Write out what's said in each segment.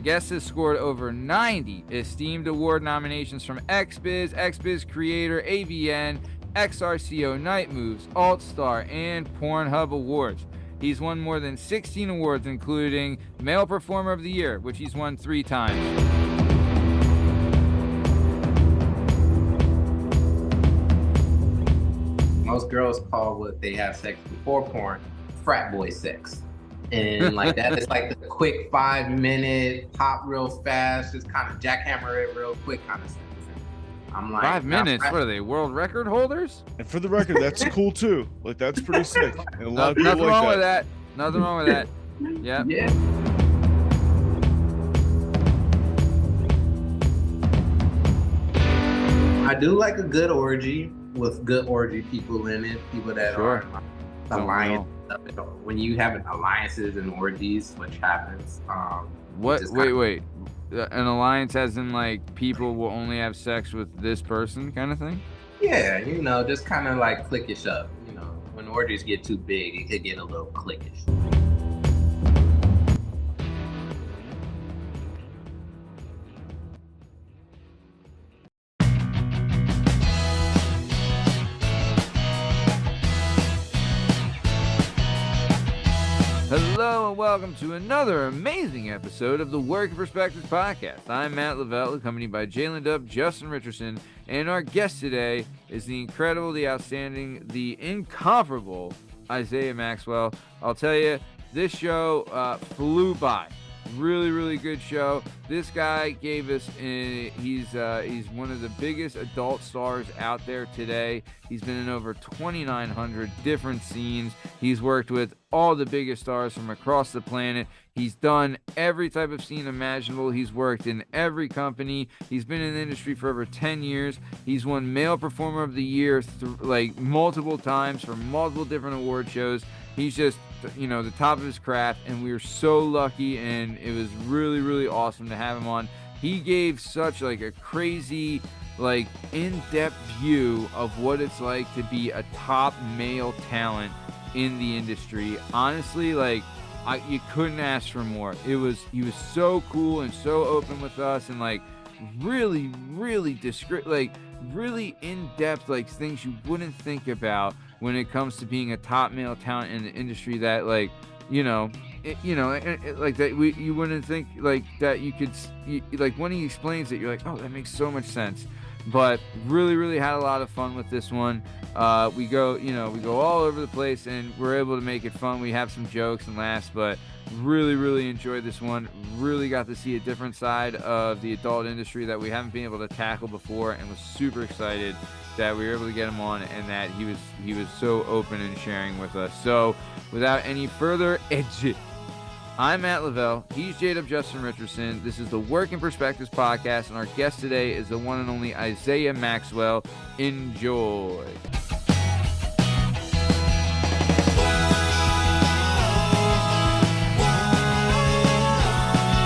guest has scored over 90 esteemed award nominations from XBiz, XBiz Creator, AVN, XRCO Night Moves, Alt Star, and Pornhub Awards. He's won more than 16 awards, including Male Performer of the Year, which he's won 3 times. Most girls call what they have sex before porn frat boy sex. And like that, it's like the quick 5-minute pop real fast, just kind of jackhammer it real quick kind of stuff. I'm like 5 minutes? What are they, world record holders? And for the record, that's cool too. Like that's pretty sick. And a lot of people nothing like wrong that. with that. Nothing wrong with that. Yeah. Yeah. I do like a good orgy with good orgy people in it, people that are alliance. When you have alliances and orgies, which happens. What? Wait. An alliance as in like people will only have sex with this person kind of thing? Yeah, just kind of like cliquish up. When orgies get too big, it could get a little cliquish. Hello and welcome to another amazing episode of the Working Perspectives Podcast. I'm Matt Lavelle, accompanied by Jdubs, Justin Richardson, and our guest today is the incredible, the outstanding, the incomparable Isiah Maxwell. I'll tell you, this show flew by. Really good show. This guy gave us he's one of the biggest adult stars out there today. He's been in over 2,900 different scenes. He's worked with all the biggest stars from across the planet. He's done every type of scene imaginable. He's worked in every company. He's been in the industry for over 10 years. He's won Male Performer of the Year multiple times for multiple different award shows. He's just, the top of his craft, and we were so lucky, and it was really awesome to have him on. He gave such a crazy, in-depth view of what it's like to be a top male talent in the industry. Honestly, you couldn't ask for more. He was so cool and so open with us, and really discreet, really in-depth, things you wouldn't think about when it comes to being a top male talent in the industry. That you wouldn't think that you could when he explains it, you're like, oh, that makes so much sense. But really had a lot of fun with this one. We go all over the place, and we're able to make it fun. We have some jokes and laughs, but really enjoyed this one. Really got to see a different side of the adult industry that we haven't been able to tackle before, and was super excited that we were able to get him on, and that he was so open and sharing with us. So without any further ado, I'm Matt Lavelle. He's Jdubs Justin Richardson. This is the Working Perspectives Podcast, and our guest today is the one and only Isiah Maxwell. Enjoy.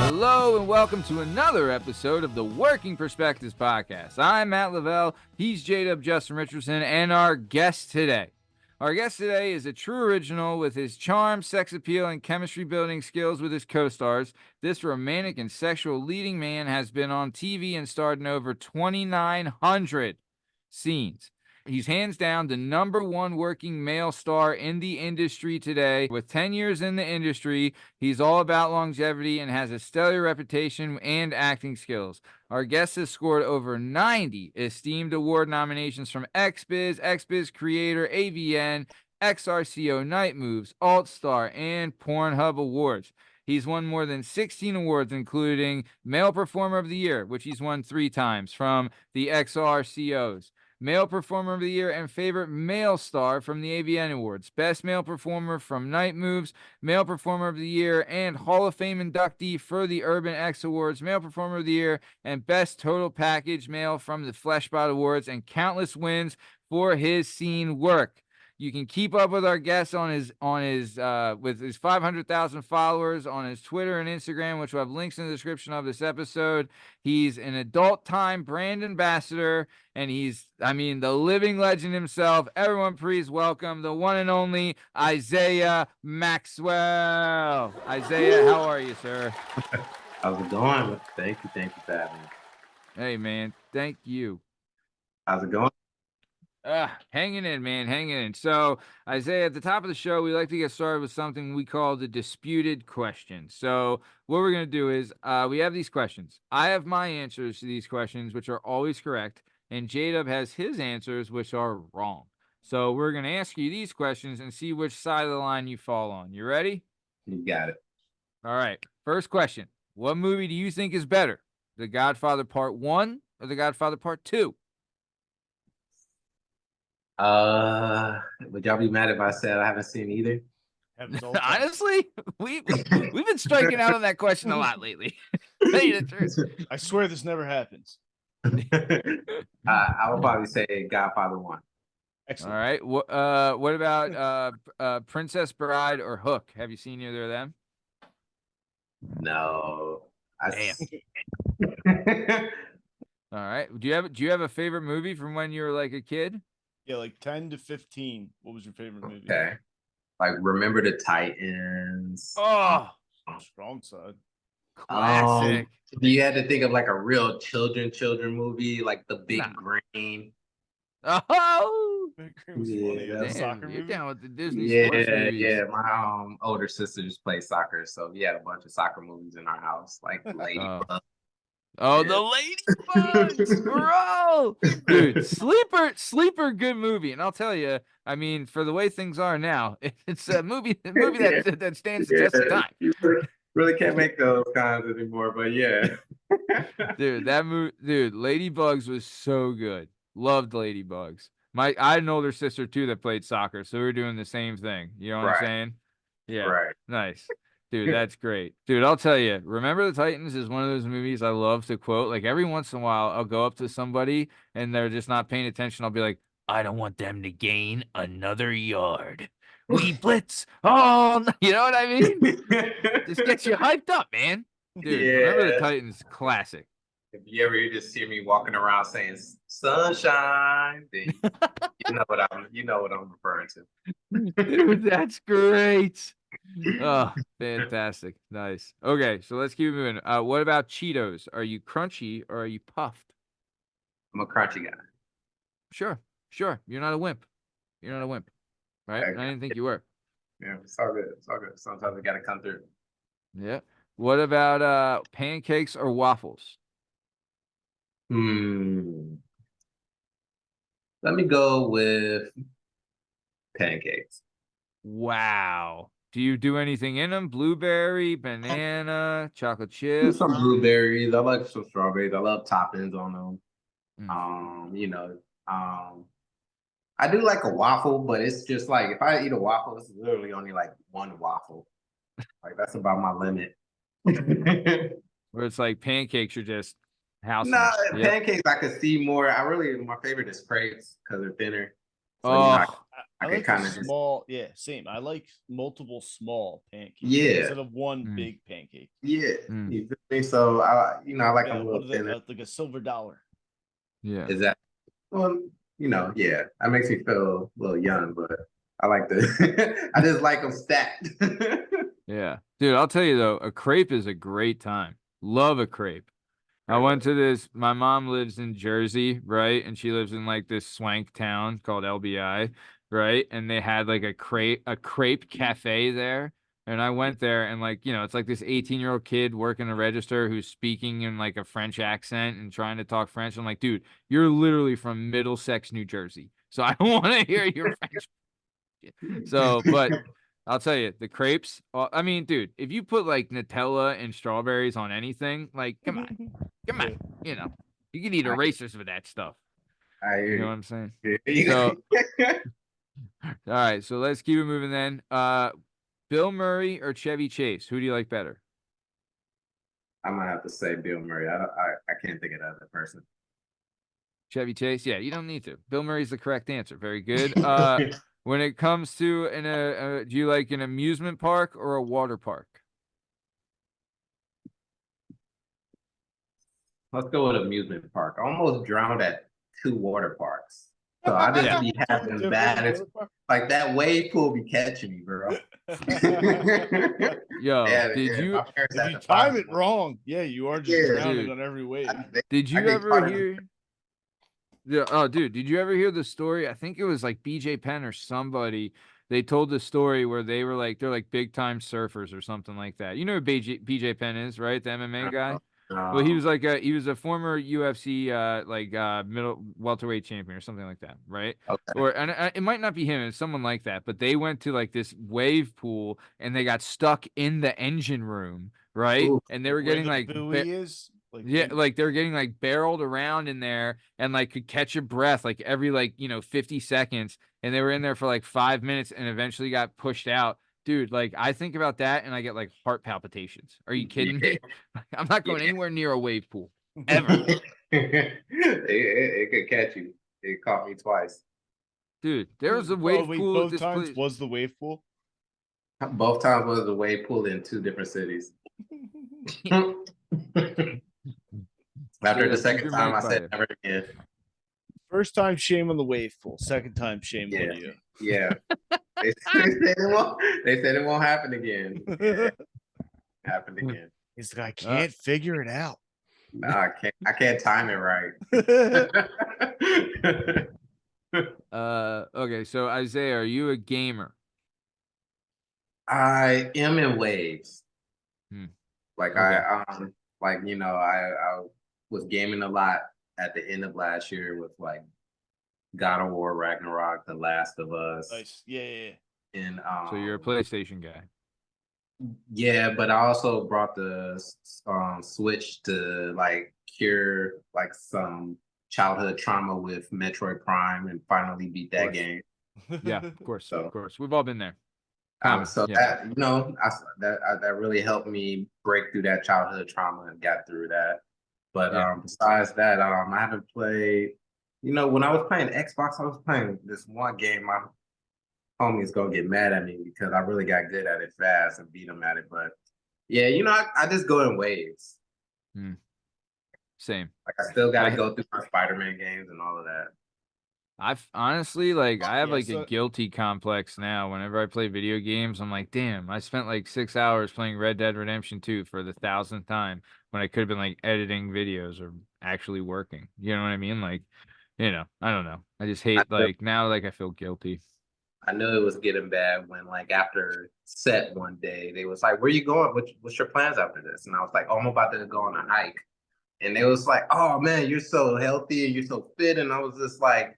Hello and welcome to another episode of the Working Perspectives Podcast. I'm Matt Lavelle. He's Jdubs Justin Richardson, and our guest today. Our guest today is a true original with his charm, sex appeal, and chemistry-building skills with his co-stars. This romantic and sexual leading man has been on TV and starred in over 2,900 scenes. He's hands down the #1 working male star in the industry today. With 10 years in the industry, he's all about longevity and has a stellar reputation and acting skills. Our guest has scored over 90 esteemed award nominations from XBiz, XBiz Creator, AVN, XRCO Night Moves, Alt Star, and Pornhub Awards. He's won more than 16 awards, including Male Performer of the Year, which he's won 3 times from the XRCOs. Male Performer of the Year and Favorite Male Star from the AVN Awards. Best Male Performer from Night Moves, Male Performer of the Year, and Hall of Fame inductee for the Urban X Awards, Male Performer of the Year, and Best Total Package Male from the Fleshbot Awards, and countless wins for his scene work. You can keep up with our guest with his 500,000 followers on his Twitter and Instagram, which will have links in the description of this episode. He's an Adult Time brand ambassador, and he's, the living legend himself. Everyone, please welcome the one and only Isiah Maxwell. Isiah, how are you, sir? How's it going? Thank you for having me. Hey, man. Thank you. How's it going? Hanging in, man, hanging in. So, Isaiah, at the top of the show, we like to get started with something we call the disputed question. So, what we're going to do is we have these questions. I have my answers to these questions, which are always correct, and Jdub has his answers, which are wrong. So, we're going to ask you these questions and see which side of the line you fall on. You ready? You got it. All right. First question. What movie do you think is better? The Godfather Part 1 or The Godfather Part 2? Would y'all be mad if I said I haven't seen either? Honestly, we've been striking out on that question a lot lately. Tell you the truth. I swear this never happens. I would probably say Godfather 1. All Excellent. right. What about Princess Bride or Hook? Have you seen either of them? No. Damn. All right. Do you have a favorite movie from when you were like a kid? Yeah, like 10 to 15. What was your favorite movie? Okay. Like Remember the Titans. Oh, Strong side. classic. You had to think of like a real children movie, like The Big Nah. Green. Oh, Big Green was Yeah, funny. that's- That soccer damn, you're movie. down with the Disney sports Yeah, movies. yeah. My older sisters play soccer, so we had a bunch of soccer movies in our house, like Ladybug. Oh, Yeah. the Ladybugs, bro, dude, sleeper, good movie. And I'll tell you, I mean, for the way things are now, it's a movie that stands the test of time. You really can't make those kinds anymore, but yeah. Dude, Ladybugs was so good. Loved Ladybugs. I had an older sister too that played soccer, so we were doing the same thing. You know what I'm Right. saying? Yeah. Right. Nice. Dude, that's great. Dude, I'll tell you, Remember the Titans is one of those movies I love to quote. Like every once in a while, I'll go up to somebody and they're just not paying attention. I'll be like, I don't want them to gain another yard. We blitz. Oh, you know what I mean? Just gets you hyped up, man. Dude, Remember the Yeah. Titans, classic. If you ever just hear me walking around saying sunshine, then you know what I'm referring to. Dude, that's great. Oh, fantastic. Nice. Okay, so let's keep moving. What about Cheetos? Are you crunchy or are you puffed? I'm a crunchy guy. Sure. You're not a wimp. Right? Okay. I didn't think you were. Yeah, it's all good. It's all good. Sometimes we gotta come through. Yeah. What about pancakes or waffles? Let me go with pancakes. Wow. Do you do anything in them? Blueberry, banana, chocolate Do chip? some blueberries. I like some strawberries. I love toppings on them. I do like a waffle, but it's just like if I eat a waffle, it's literally only like one waffle. Like that's about my limit. Where it's like pancakes are just house. No, Yep. pancakes I could see more. My favorite is crepes because they're thinner. So, Oh, I I like can the kinda small. Yeah, same. I like multiple small pancakes. Yeah. Instead of one Mm. big pancake. yeah. Mm. You feel me? So I like Yeah, them a what little are they, thinner. like a silver dollar. yeah. Is that well, yeah. That makes me feel a little young, but I like the I just like them stacked. Yeah. Dude, I'll tell you though, a crepe is a great time. Love a crepe. I went to my mom lives in Jersey, right? And she lives in like this swank town called LBI, right? And they had like a crepe cafe there. And I went there and like, it's like this 18-year-old kid working a register who's speaking in like a French accent and trying to talk French. I'm like, dude, you're literally from Middlesex, New Jersey. So I don't want to hear your French. So, but I'll tell you, the crepes. I mean, dude, if you put like Nutella and strawberries on anything, like, come on, you can eat erasers with that stuff. You know what I'm saying? So, all right, so let's keep it moving then. Bill Murray or Chevy Chase? Who do you like better? I'm gonna have to say Bill Murray. I can't think of the other person. Chevy Chase? Yeah, you don't need to. Bill Murray's the correct answer. Very good. When it comes to do you like an amusement park or a water park? Let's go with amusement park. I almost drowned at 2 water parks. So I just Yeah. be having bad, like that wave pool be catching me, bro. Yo, Yeah, did yeah, you my parents If had you to time find it me. wrong, yeah, you are just Yeah, drowning dude. on every wave. did I you get ever caught in- hear? Yeah, oh, dude, did you ever hear the story? I think it was like BJ Penn or somebody. They told the story where they were like, they're like big time surfers or something like that. You know who BJ Penn is, right? The MMA guy. Well, he was like he was a former UFC middle welterweight champion or something like that, right? Okay. Or and it might not be him, it's someone like that. But they went to like this wave pool and they got stuck in the engine room, right? Ooh. And they were Where getting the like buoy is. Like, yeah, like they're getting like barreled around in there and like could catch your breath like every 50 seconds. And they were in there for like 5 minutes and eventually got pushed out. Dude, like I think about that and I get like heart palpitations. Are you kidding me? I'm not going anywhere near a wave pool ever. It could catch you. It caught me twice. Dude, there was a Oh, wave wait, pool at both this times place. was the wave pool. Both times was the wave pool in 2 different cities. After the second time, I said never again. First time, shame on the wave pool. Second time, shame Yeah. on you. Yeah. They said it won't happen again. Yeah, happened again. He's like, I can't figure it out. Nah, I can't time it right. Okay, so Isaiah, are you a gamer? I am in waves. Like Okay. I was gaming a lot at the end of last year with like God of War, Ragnarok, The Last of Us. Nice. Yeah. And So you're a PlayStation guy. yeah, but I also brought the Switch to like cure like some childhood trauma with Metroid Prime and finally beat that game. Yeah, of course, So- of course. We've all been there. So Yeah. that really helped me break through that childhood trauma and got through that. But Yeah. besides that, I haven't played. When I was playing Xbox, I was playing this one game. My homie's gonna get mad at me because I really got good at it fast and beat him at it. But yeah, I just go in waves. Same. Like I still got to go through my Spider-Man games and all of that. I've honestly I have Yeah, like a guilty complex now. Whenever I play video games, I'm like, damn, I spent like 6 hours playing Red Dead Redemption 2 for the 1,000th time when I could have been like editing videos or actually working. You know what I mean? Like, I don't know. I just hate now I feel guilty. I knew it was getting bad when like after set one day, they was like, where you going? What's your plans after this? And I was like, oh, I'm about to go on a hike. And they was like, oh man, you're so healthy and you're so fit. And I was just like,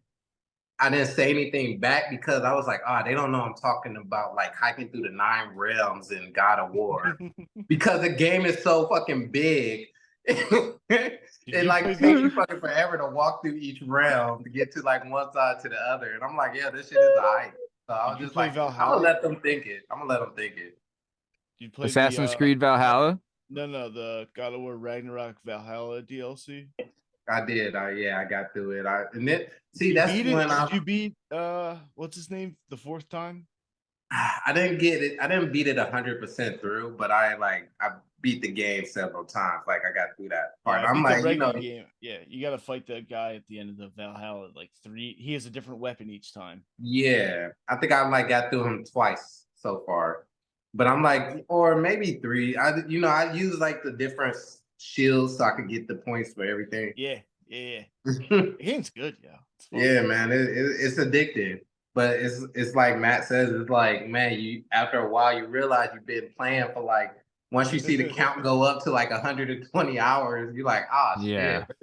I didn't say anything back because I was like, they don't know I'm talking about like hiking through the 9 realms in God of War because the game is so fucking big. It like takes you fucking forever to walk through each realm to get to like one side to the other. And I'm like, yeah, this shit is a hike. So I was just like, Valhalla? I'm gonna let them think it. You play Assassin's Creed Valhalla? No, the God of War Ragnarok Valhalla DLC. I did. I got through it. Did you beat what's his name the 4th time? I didn't get it. I didn't beat it 100% through, but I beat the game several times. Like I got through that part. Yeah, I'm like, game. Yeah, you got to fight that guy at the end of the Valhalla. Like 3, he has a different weapon each time. Yeah, I think I got through him twice so far, but I'm like, or maybe 3. I use like the different shields so I could get the points for everything. Yeah. The game's good, yeah. Yeah, man, it's addictive. But it's like Matt says, it's like, man, after a while you realize you've been playing for like once you see the count go up to like 120 hours, you're like, yeah. shit.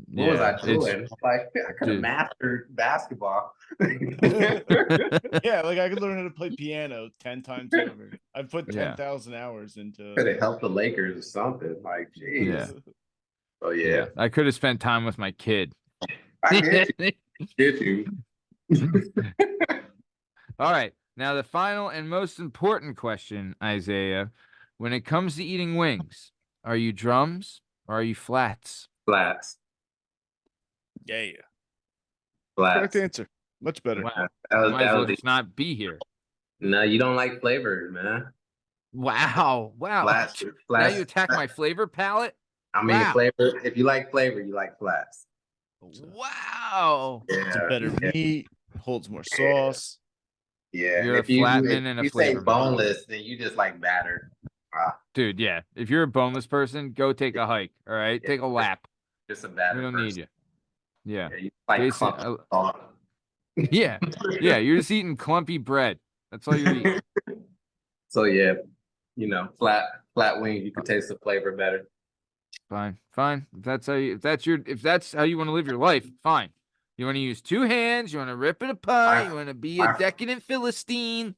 What was I doing? Like I could have mastered basketball. Yeah, like I could learn how to play piano 10 times over. I put 10,000 hours into. Could have helped the Lakers or something. Like, geez. Yeah. Oh yeah. I could have spent time with my kid. I get you. All right. Now the final and most important question, Isaiah. When it comes to eating wings, are you drums or are you flats? Flats. Yeah. Flats. Correct answer. Much better. Wow. That Might as well was just not be here. No, you don't like flavor, man. Wow. Flats. Now you attack my flavor palette? I mean, flavor. If you like flavor, you like flats. Wow. It's a Yeah, better meat, holds more sauce. yeah. And You're a if you flatman and a you say flavor man. boneless, then you just like battered. Dude, yeah. If you're a boneless person, go take a hike. All right, Yeah, take a lap. just a We battered don't need person. you. Yeah, Yeah, you like Jason. clumpy salt. Yeah, yeah. You're just eating clumpy bread. That's all you're eating. So yeah, flat wings, you can taste the flavor better. Fine, fine. If that's how you, if that's how you want to live your life, fine. You want to use two hands. You want to rip it apart. My You want to be a my decadent Philistine.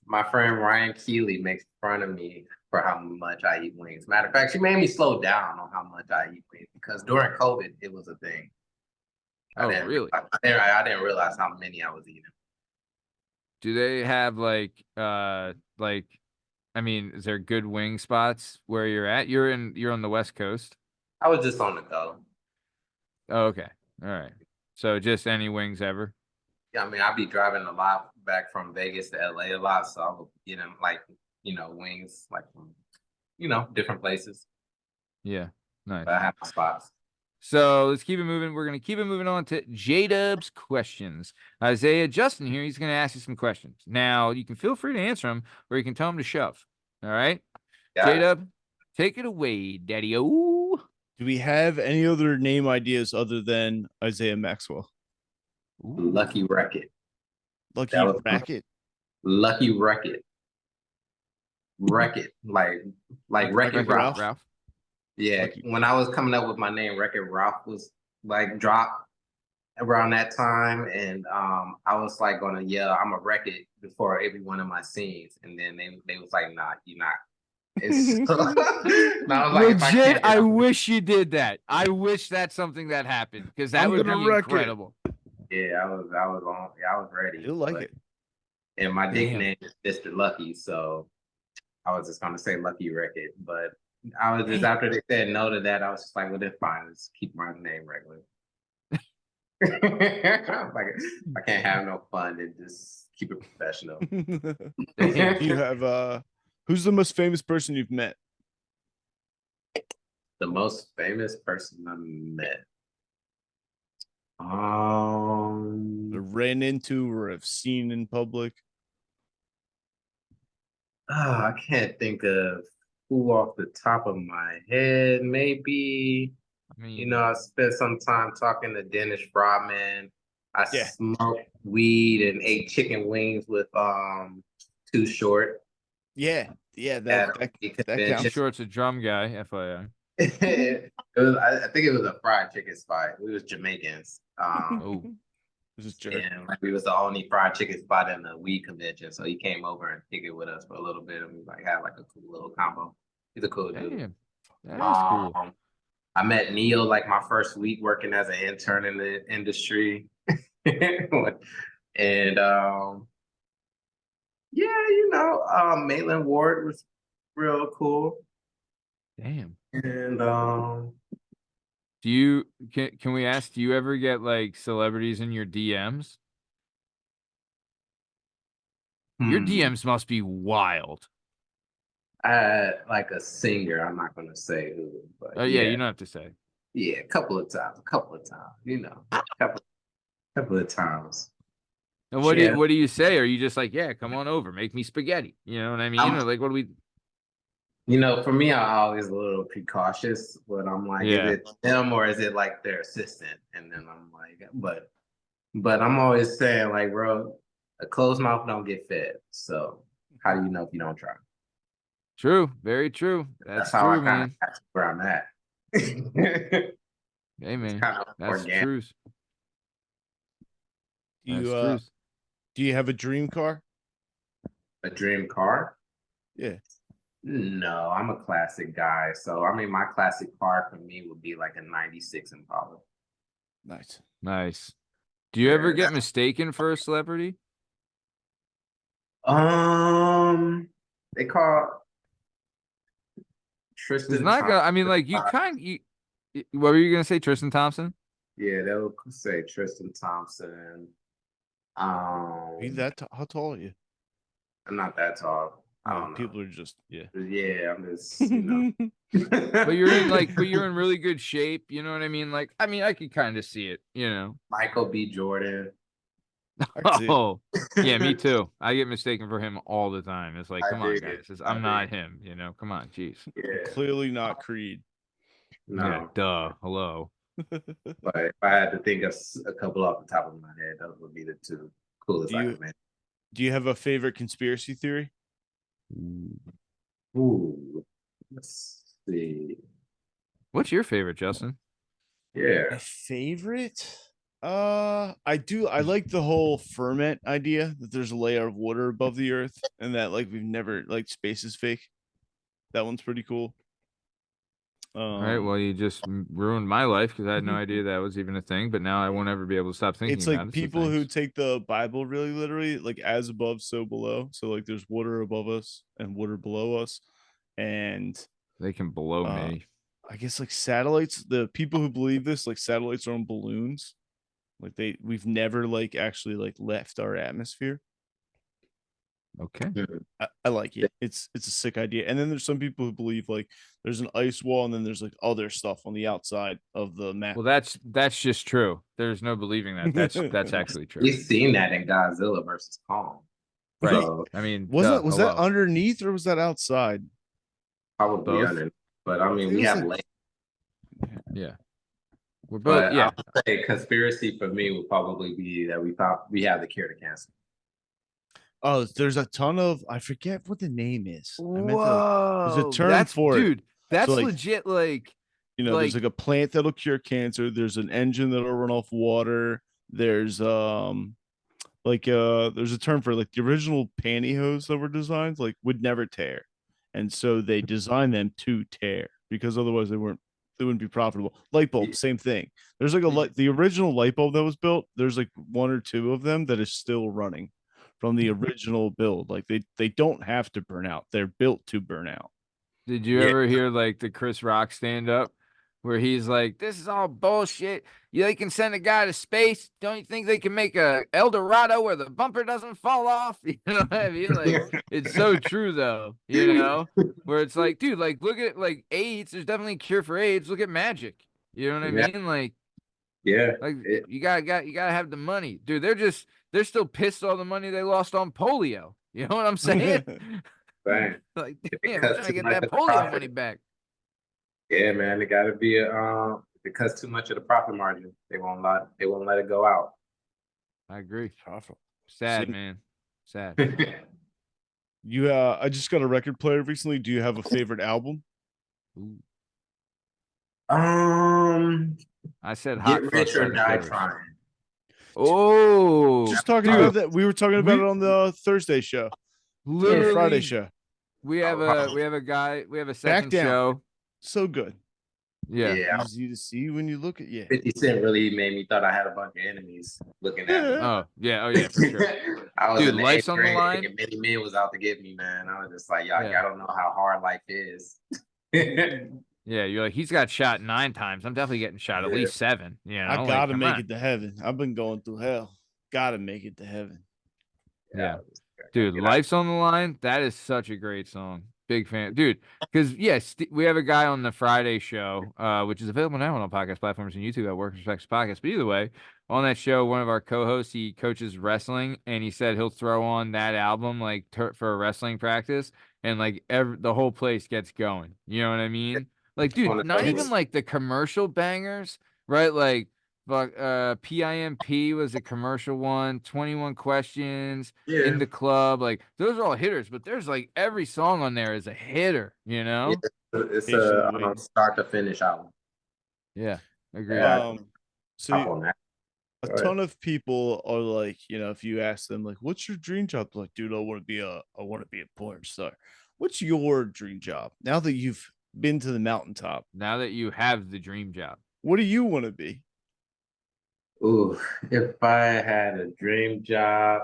my friend Ryan Keeley makes fun of me for how much I eat wings. Matter of fact, she made me slow down on how much I eat wings because during COVID it was a thing. Oh, really? I didn't realize how many I was eating. Do they have like, I mean, is there good wing spots where you're at? You're on the West Coast. I was just on the go. Oh, okay. All right. So just any wings ever? Yeah, I mean, I'd be driving a lot back from Vegas to LA a lot, so I would get them like, wings like from, different places. Yeah. Nice. But I have my spots. So let's keep it moving. We're going to keep it moving on to Jdubs Questions. Isaiah, Justin here, he's going to ask you some questions. Now, you can feel free to answer them, or you can tell him to shove. All right? Jdub, take it away, daddy-o. Do we have any other name ideas other than Isiah Maxwell? Lucky Wreck-It. Lucky Racket? Lucky Wreck-It. Wreck-It. Like Wreck-It Ralph. Yeah, when I was coming up with my name, Wreck-It Ralph was like dropped around that time, and I was like gonna yell, "I'm a wreck it" before every one of my scenes, and then they was like, "Nah, you're not." And I was like, legit, I wish you did that. I wish that's something that happened because that would be incredible. Yeah, I was ready. You like it? And my nickname is Mr. Lucky, so I was just gonna say Lucky Wreck-It, but I was just after they said no to that, I was just like, well, then fine, let's keep my name regular. Like I can't have no fun and just keep it professional. You have who's the most famous person you've met? The most famous person I met. Ran into or have seen in public. I can't think of who off the top of my head. Maybe, I mean, I spent some time talking to Dennis Rodman. I Yeah. smoked weed and ate chicken wings with Too Short. Yeah, that Too Short's a drum guy, FYI. I think it was a fried chicken spot. We was Jamaicans. Oh, this is jerk. And like we was the only fried chicken spot in the weed convention. So he came over and kicked it with us for a little bit, and we like had like a cool little combo. He's a cool dude. damn. That is cool. I met Neil like my first week working as an intern in the industry. And Maitland Ward was real cool. Damn. And can we ask, do you ever get like celebrities in your DMs? Your DMs must be wild. like a singer, I'm not gonna say who, but Oh yeah, you don't have to say. Yeah, a couple of times, a couple of times. And what do you say? Are you just like, yeah, come on over, make me spaghetti? You know what I mean? Like, what do we? For me, I'm always a little precautious, but I'm like, is it them or is it like their assistant? And then I'm like, but I'm always saying like, bro, a closed mouth don't get fed. So how do you know if you don't try? True, very true. That's how true, man. That's where I'm at. Hey man, kind of that's truth. Do you have a dream car? A dream car? Yeah. No, I'm a classic guy. So I mean, my classic car for me would be like a '96 Impala. Nice. Do you ever get mistaken for a celebrity? They call Tristan. It's not gonna. I mean, like what were you gonna say, Tristan Thompson? Yeah, they'll say Tristan Thompson. How tall are you? I'm not that tall. I don't know. People are just Yeah, I'm just you know. But you're in really good shape. You know what I mean? Like, I mean, I could kind of see it. You know. Michael B. Jordan. I can see it. Oh, yeah, me too. I get mistaken for him all the time. It's like, I come on, dig guys. it. I'm not him. You know, come on, jeez. Yeah, Clearly not Creed. no. Yeah, duh. Hello. But if I had to think of a couple off the top of my head, those would be the two coolest I could make. Do you have a favorite conspiracy theory? Ooh, let's see. What's your favorite, Justin? Yeah. My favorite? I like the whole ferment idea that there's a layer of water above the earth and that like we've never like space is fake. That one's pretty cool. All right, well, you just ruined my life because I had no idea that was even a thing, but now I won't ever be able to stop thinking it's about like it. people who take the Bible really literally, like as above, so below. So like there's water above us and water below us, and they can blow me. I guess like satellites. The people who believe this, like satellites are on balloons, like we've never like actually like left our atmosphere. Okay. I like it. It's a sick idea. And then there's some people who believe like there's an ice wall and then there's like other stuff on the outside of the map. Well, that's just true. There's no believing that. That's actually true. We've seen that in Godzilla versus Kong. Right. So, I mean, was that underneath or was that outside? probably Both. underneath. But I mean, we have layers. Yeah. We're both. But Yeah. I would say conspiracy for me would probably be that we have the cure to cancer. Oh, there's a ton of, I forget what the name is. Whoa, there's a term for it. Dude, that's So, like, legit. Like, there's like a plant that'll cure cancer. There's an engine that'll run off water. There's there's a term for like the original pantyhose that were designed like would never tear, and so they designed them to tear because otherwise they wouldn't be profitable. Light bulb, same thing. There's like the original light bulb that was built. There's like one or two of them that is still running from the original build. Like they don't have to burn out. They're built to burn out. did you ever hear like the Chris Rock stand up where he's like, "This is all bullshit. They can send a guy to space. Don't you think they can make a El Dorado where the bumper doesn't fall off?" You know what I mean? Like, it's so true though. You know, where it's like, dude, like look at like AIDS. There's definitely a cure for AIDS. Look at magic. You know what I mean? Like, like you gotta have the money, dude. They're still pissed all the money they lost on polio. You know what I'm saying? Right. Like, damn, I'm trying to get that polio money back. Yeah, man, it got to be it cuts too much of the profit margin. They won't let it go out. I agree. Powerful. Sad, man. Sad. You I just got a record player recently. Do you have a favorite album? Ooh. I said Get Hot Rich Fuss by or the Die Killers. Trying. Oh, Just talking dude, about that. We were talking about it on the Thursday show. literally Friday show. We have a guy. We have a second Down. show. So good. Yeah. Easy to see when you look at 50 Cent really made me thought I had a bunch of enemies looking at me. Oh yeah, for sure. I was Dude, in the Life's eighth on the grade line. thinking many men was out to get me, man. I was just like, y'all, Yeah. I don't know how hard life is. Yeah, you're like, he's got shot 9 times. I'm definitely getting shot at least 7. You know, I gotta make it to heaven. I've been going through hell. Gotta make it to heaven. Yeah. Dude, Life's on the Line. That is such a great song. Big fan. Dude, because, yes, we have a guy on the Friday show, which is available now on all podcast platforms and YouTube at Work Respects Podcast. But either way, on that show, one of our co-hosts, he coaches wrestling, and he said he'll throw on that album like for a wrestling practice, and like the whole place gets going. You know what I mean? Like, dude, not even like the commercial bangers, right? Like, PIMP was a commercial one, 21 Questions, In the Club, like those are all hitters, but there's like every song on there is a hitter, you know? It's a start to finish album. Yeah, agree. So a ton of people are like, if you ask them like, what's your dream job? They're like, dude, I want to be a porn star. What's your dream job? Now that you've been to the mountaintop, now that you have the dream job, what do you want to be? Ooh, if I had a dream job,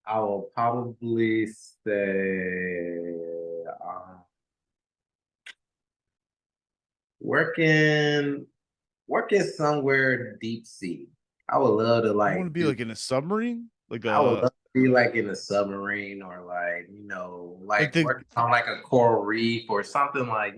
I will probably say working somewhere deep sea. I would love to I like want to be like in a submarine, like I would a love to be like in a submarine or like, like like the working on like a coral reef or something like,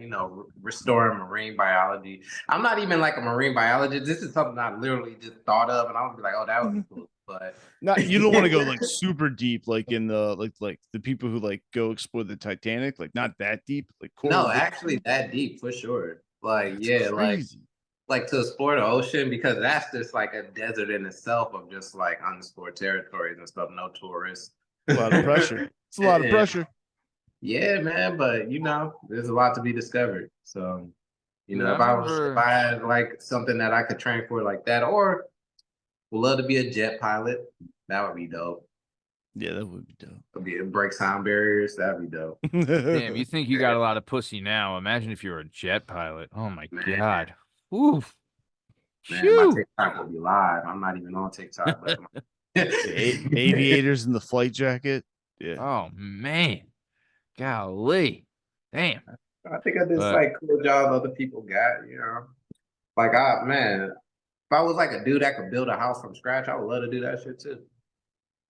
restoring marine biology. I'm not even like a marine biologist. This is something I literally just thought of and I would be like, oh, that would be cool. But not you don't want to go like super deep, like in the like the people who like go explore the Titanic, like not that deep, like coral no, reef. actually that deep for sure. Like, That's yeah, crazy. like to explore the ocean because that's just like a desert in itself of just like unexplored territories and stuff, no tourists. A lot of pressure. It's a lot of And, pressure. yeah, man, but there's a lot to be discovered. So, Dude, I if remember. I had like something that I could train for like that, or would love to be a jet pilot, that would be dope. Yeah, that would be dope. Break sound barriers, that'd be dope. Damn, you think you got a lot of pussy now? Imagine if you were a jet pilot. Oh my Man, god. Oof. man, my Shoo. TikTok will be live. I'm not even on TikTok, but Aviators in the flight jacket. Yeah. Oh man. Golly. Damn. I think I just But like cool jobs other people got. Like man, if I was like a dude that could build a house from scratch, I would love to do that shit too.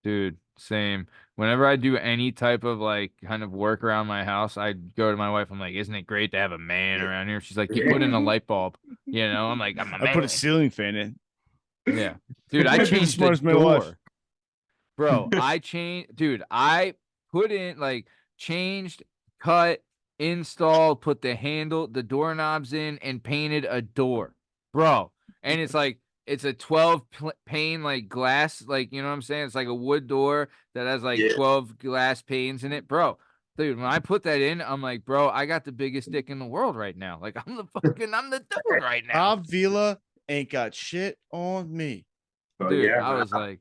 dude, same. Whenever I do any type of like kind of work around my house, I go to my wife. I'm like, "Isn't it great to have a man around here?" She's like, "You put in a light bulb." I'm like, "I'm a I put a man." ceiling fan in. Yeah, dude, I Might be the changed the smartest man alive. door, bro. I put in like changed, cut, installed, put the doorknobs in, and painted a door, bro. And it's like it's a 12 pane like glass, like you know what I'm saying? It's like a wood door that has like Yeah. 12 glass panes in it, bro. Dude, when I put that in, I'm like, bro, I got the biggest dick in the world right now. Like I'm the dude right now. Bob Vila ain't got shit on me. So Dude, yeah, I man, was like,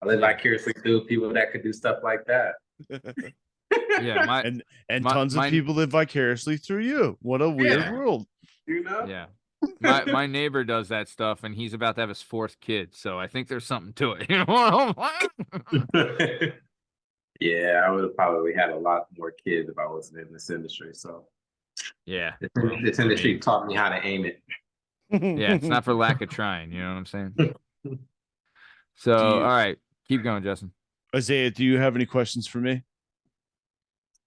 I live yeah. vicariously through people that could do stuff like that. Yeah, and my tons of my people live vicariously through you. What a weird Yeah. world. yeah. My neighbor does that stuff and he's about to have his fourth kid, so I think there's something to it. You know what I'm saying? Yeah, I would have probably had a lot more kids if I wasn't in this industry. So Yeah. this industry taught me how to aim it. Yeah, it's not for lack of trying, you know what I'm saying? So, Do all you, right, keep going, Justin. Isaiah, do you have any questions for me?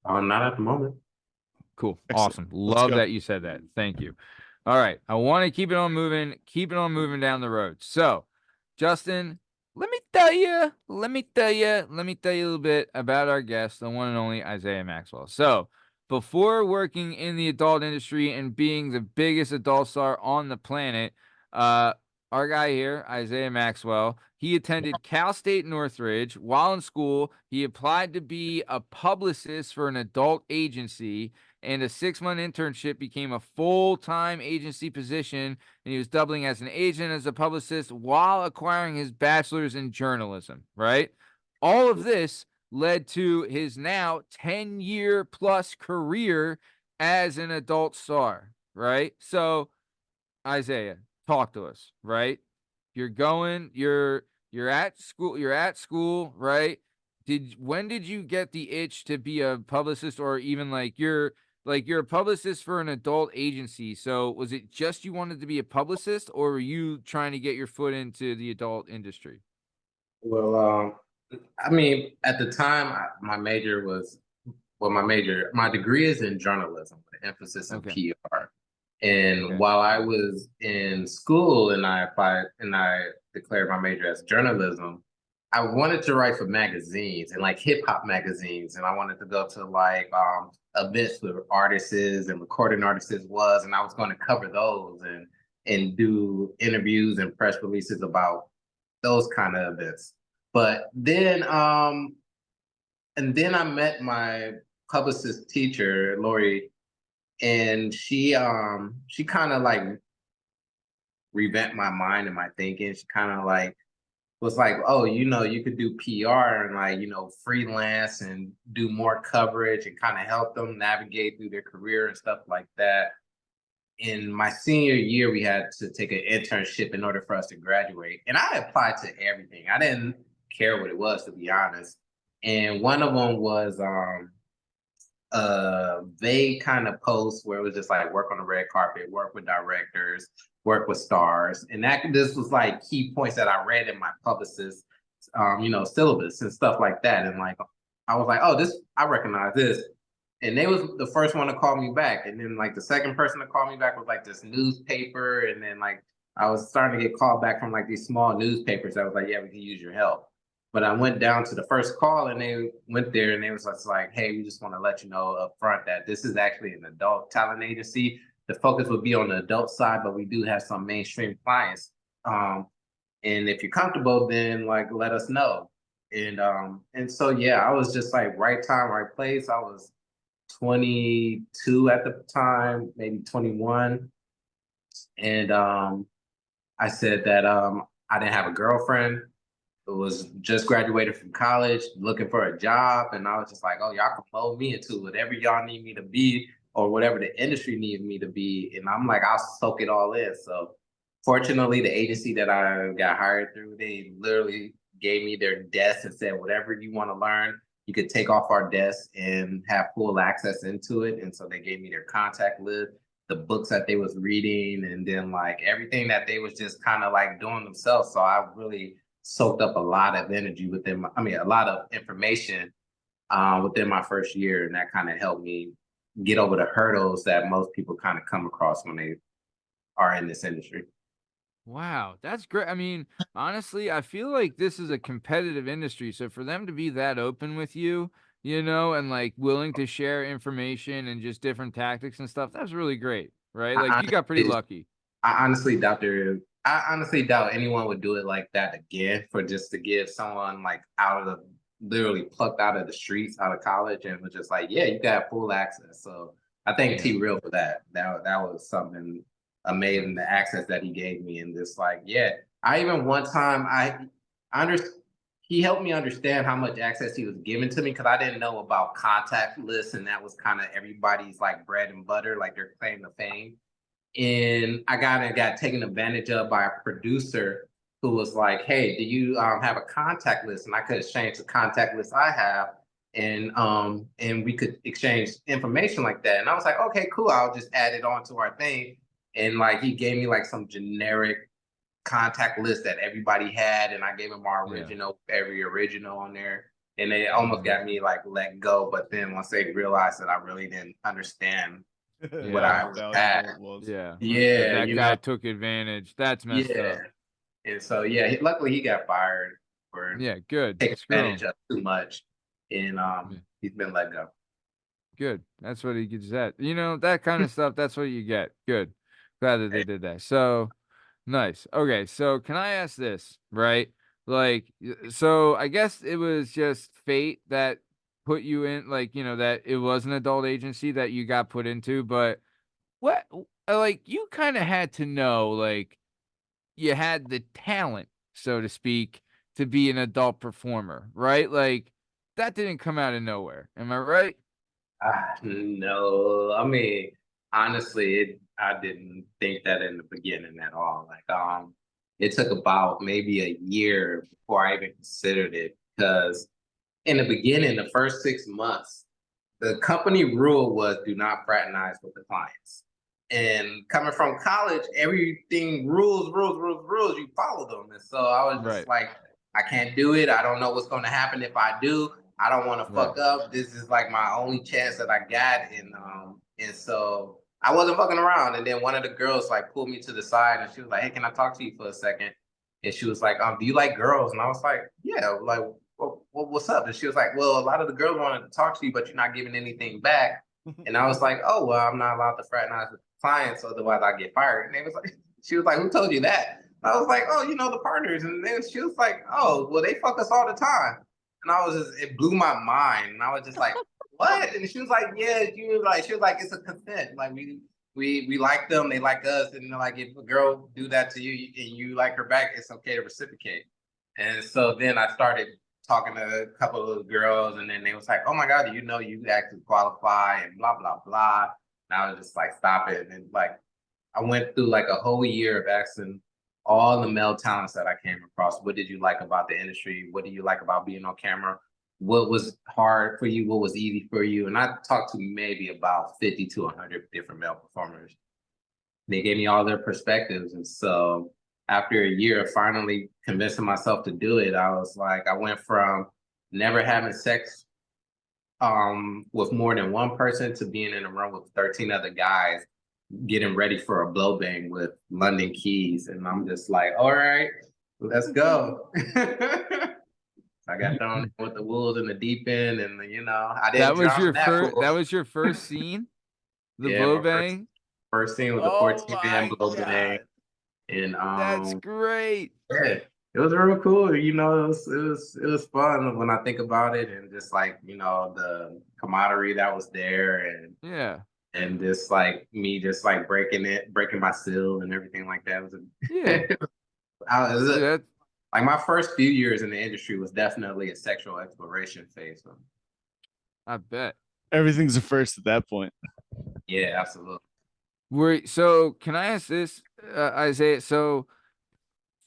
Not at the moment. Cool. Excellent. Awesome. Let's Love go. that you said that. Thank you. All right. I want to keep it on moving down the road. So, Justin, let me tell you a little bit about our guest, the one and only Isiah Maxwell. So, before working in the adult industry and being the biggest adult star on the planet, our guy here, Isiah Maxwell, he attended Cal State Northridge. While in school, he applied to be a publicist for an adult agency, and a 6-month internship became a full-time agency position, and he was doubling as an agent, as a publicist, while acquiring his bachelor's in journalism, right? All of this led to his now 10-year plus career as an adult star, right? So, Isiah, talk to us, right? You're at school, right? When did you get the itch to be a publicist, or even you're a publicist for an adult agency? So was it just you wanted to be a publicist, or were you trying to get your foot into the adult industry? Well, I mean, at the time, my degree is in journalism with an emphasis in Okay. PR. And Okay. while I was in school and I applied and I declared my major as journalism, I wanted to write for magazines and like hip hop magazines. And I wanted to go to like events where artists and recording artists was, and I was going to cover those and do interviews and press releases about those kind of events. But then and then I met my publicist teacher, Lori, and she kind of like revamped my mind and my thinking. She kind of like was like, oh, you could do PR and like, freelance and do more coverage and kind of help them navigate through their career and stuff like that. In my senior year, we had to take an internship in order for us to graduate. And I applied to everything. I didn't care what it was, to be honest. And one of them was vague kind of post where it was just like work on the red carpet, work with directors, work with stars. And this was like key points that I read in my publicist, syllabus and stuff like that. And like, I was like, oh, I recognize this. And they was the first one to call me back. And then like the second person to call me back was like this newspaper. And then like, I was starting to get called back from like these small newspapers that was like, yeah, we can use your help. But I went down to the first call and they went there and they was just like, hey, we just want to let you know up front that this is actually an adult talent agency. The focus would be on the adult side, but we do have some mainstream clients. And if you're comfortable, then like let us know. And so yeah, I was just like right time, right place. I was 22 at the time, maybe 21. And I said that I didn't have a girlfriend. Was just graduated from college, looking for a job, and I was just like, oh, y'all can mold me into whatever y'all need me to be or whatever the industry needs me to be. And I'm like, I'll soak it all in. So fortunately, the agency that I got hired through, they literally gave me their desk and said, whatever you want to learn, you could take off our desk and have full access into it. And so they gave me their contact list, the books that they was reading, and then like everything that they was just kind of like doing themselves. So I really soaked up a lot of energy a lot of information within my first year. And that kind of helped me get over the hurdles that most people kind of come across when they are in this industry. Wow, that's great. I mean, honestly, I feel like this is a competitive industry. So for them to be that open with you, and like willing to share information and just different tactics and stuff, that's really great, right? Like you got pretty lucky. I honestly doubt anyone would do it like that again, for just to give someone like literally plucked out of the streets, out of college, and was just like, yeah, you got full access. So I thank T Real for that. That was something amazing, the access that he gave me. And just like, yeah, I even one time he helped me understand how much access he was giving to me, because I didn't know about contact lists, and that was kind of everybody's like bread and butter, like their claim to fame. And I got taken advantage of by a producer who was like, hey, do you have a contact list? And I could exchange the contact list I have, and we could exchange information like that. And I was like, okay, cool, I'll just add it onto our thing. And like he gave me like some generic contact list that everybody had, and I gave him our original, every original on there. And they almost got me like let go. But then once they realized that I really didn't understand what I had. That guy took advantage. That's messed up. And so luckily he got fired for good taking advantage of too much, and he's been let go. Good. That's what he gets at. That kind of stuff, that's what you get. Good. Glad that they did that. So nice. Okay, so can I ask this, right? Like, so I guess it was just fate that put you in, like, that it was an adult agency that you got put into, but what, like, you kind of had to know, like, you had the talent, so to speak, to be an adult performer, right? Like, that didn't come out of nowhere. Am I right? No, I mean, honestly, I didn't think that in the beginning at all. Like, it took about maybe a year before I even considered it, because in the beginning, the first 6 months, the company rule was do not fraternize with the clients. And coming from college, everything rules, you follow them. And so I was just like, I can't do it. I don't know what's going to happen if I do. I don't want to fuck up. This is like my only chance that I got. And so I wasn't fucking around. And then one of the girls like pulled me to the side, and she was like, hey, can I talk to you for a second? And she was like, do you like girls? And I was like, yeah, like, well, what's up? And she was like, well, a lot of the girls wanted to talk to you, but you're not giving anything back. And I was like, oh, well, I'm not allowed to fraternize with clients, otherwise I get fired. And they was like, she was like, who told you that? And I was like, oh, the partners. And then she was like, oh, well, they fuck us all the time. And it blew my mind. And I was just like, what? And she was like, yeah, she was like, it's a consent. Like we like them, they like us. And like, if a girl do that to you and you like her back, it's okay to reciprocate. And so then I started talking to a couple of girls, and then they was like, oh my God, you actually qualify and blah, blah, blah. And I was just like, stop it. And like, I went through like a whole year of asking all the male talents that I came across, what did you like about the industry? What do you like about being on camera? What was hard for you? What was easy for you? And I talked to maybe about 50 to 100 different male performers. They gave me all their perspectives. And so after a year of finally convincing myself to do it, I was like, I went from never having sex with more than one person to being in a room with 13 other guys getting ready for a blow bang with London Keys. And I'm just like, all right, let's go. I got thrown in with the wolves in the deep end, and I didn't drown that pool. That was your first scene? The Yeah, blow my bang? first scene was a Oh 14-man my blow bang. God. And That's great. yeah, it was real cool. It was fun when I think about it, and just like, the camaraderie that was there, Yeah. and just like me just like breaking my seal and everything like that. Yeah. Like my first few years in the industry was definitely a sexual exploration phase. I bet. Everything's a first at that point. Yeah, absolutely. So can I ask this, Isaiah? So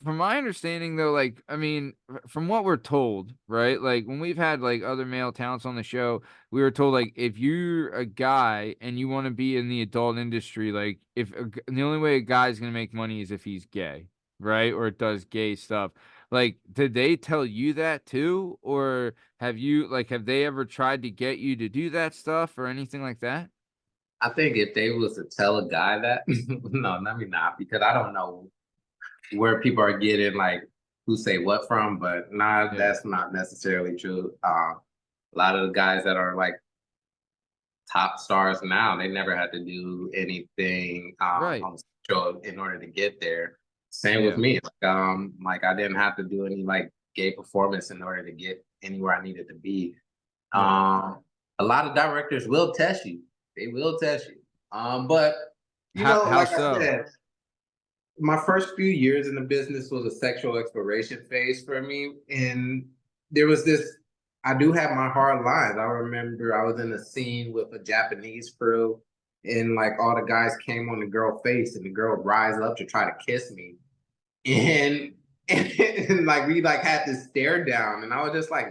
from my understanding though, like, I mean, from what we're told, right? Like when we've had like other male talents on the show, we were told like if you're a guy and you want to be in the adult industry, like the only way a guy's gonna make money is if he's gay, right? Or does gay stuff. Like, did they tell you that too? Or have they ever tried to get you to do that stuff or anything like that? I think if they was to tell a guy that, no, let me not, because I don't know where people are getting like who say what from, but nah, that's not necessarily true. A lot of the guys that are like top stars now, they never had to do anything Right. on the show in order to get there. Same with me. Like I didn't have to do any like gay performance in order to get anywhere I needed to be. A lot of directors will test you. They will test you. But How like so? I said, my first few years in the business was a sexual exploration phase for me. And there was this, I do have my hard lines. I remember I was in a scene with a Japanese crew, and like all the guys came on the girl face, and the girl would rise up to try to kiss me. And like we like had this stare down, and I was just like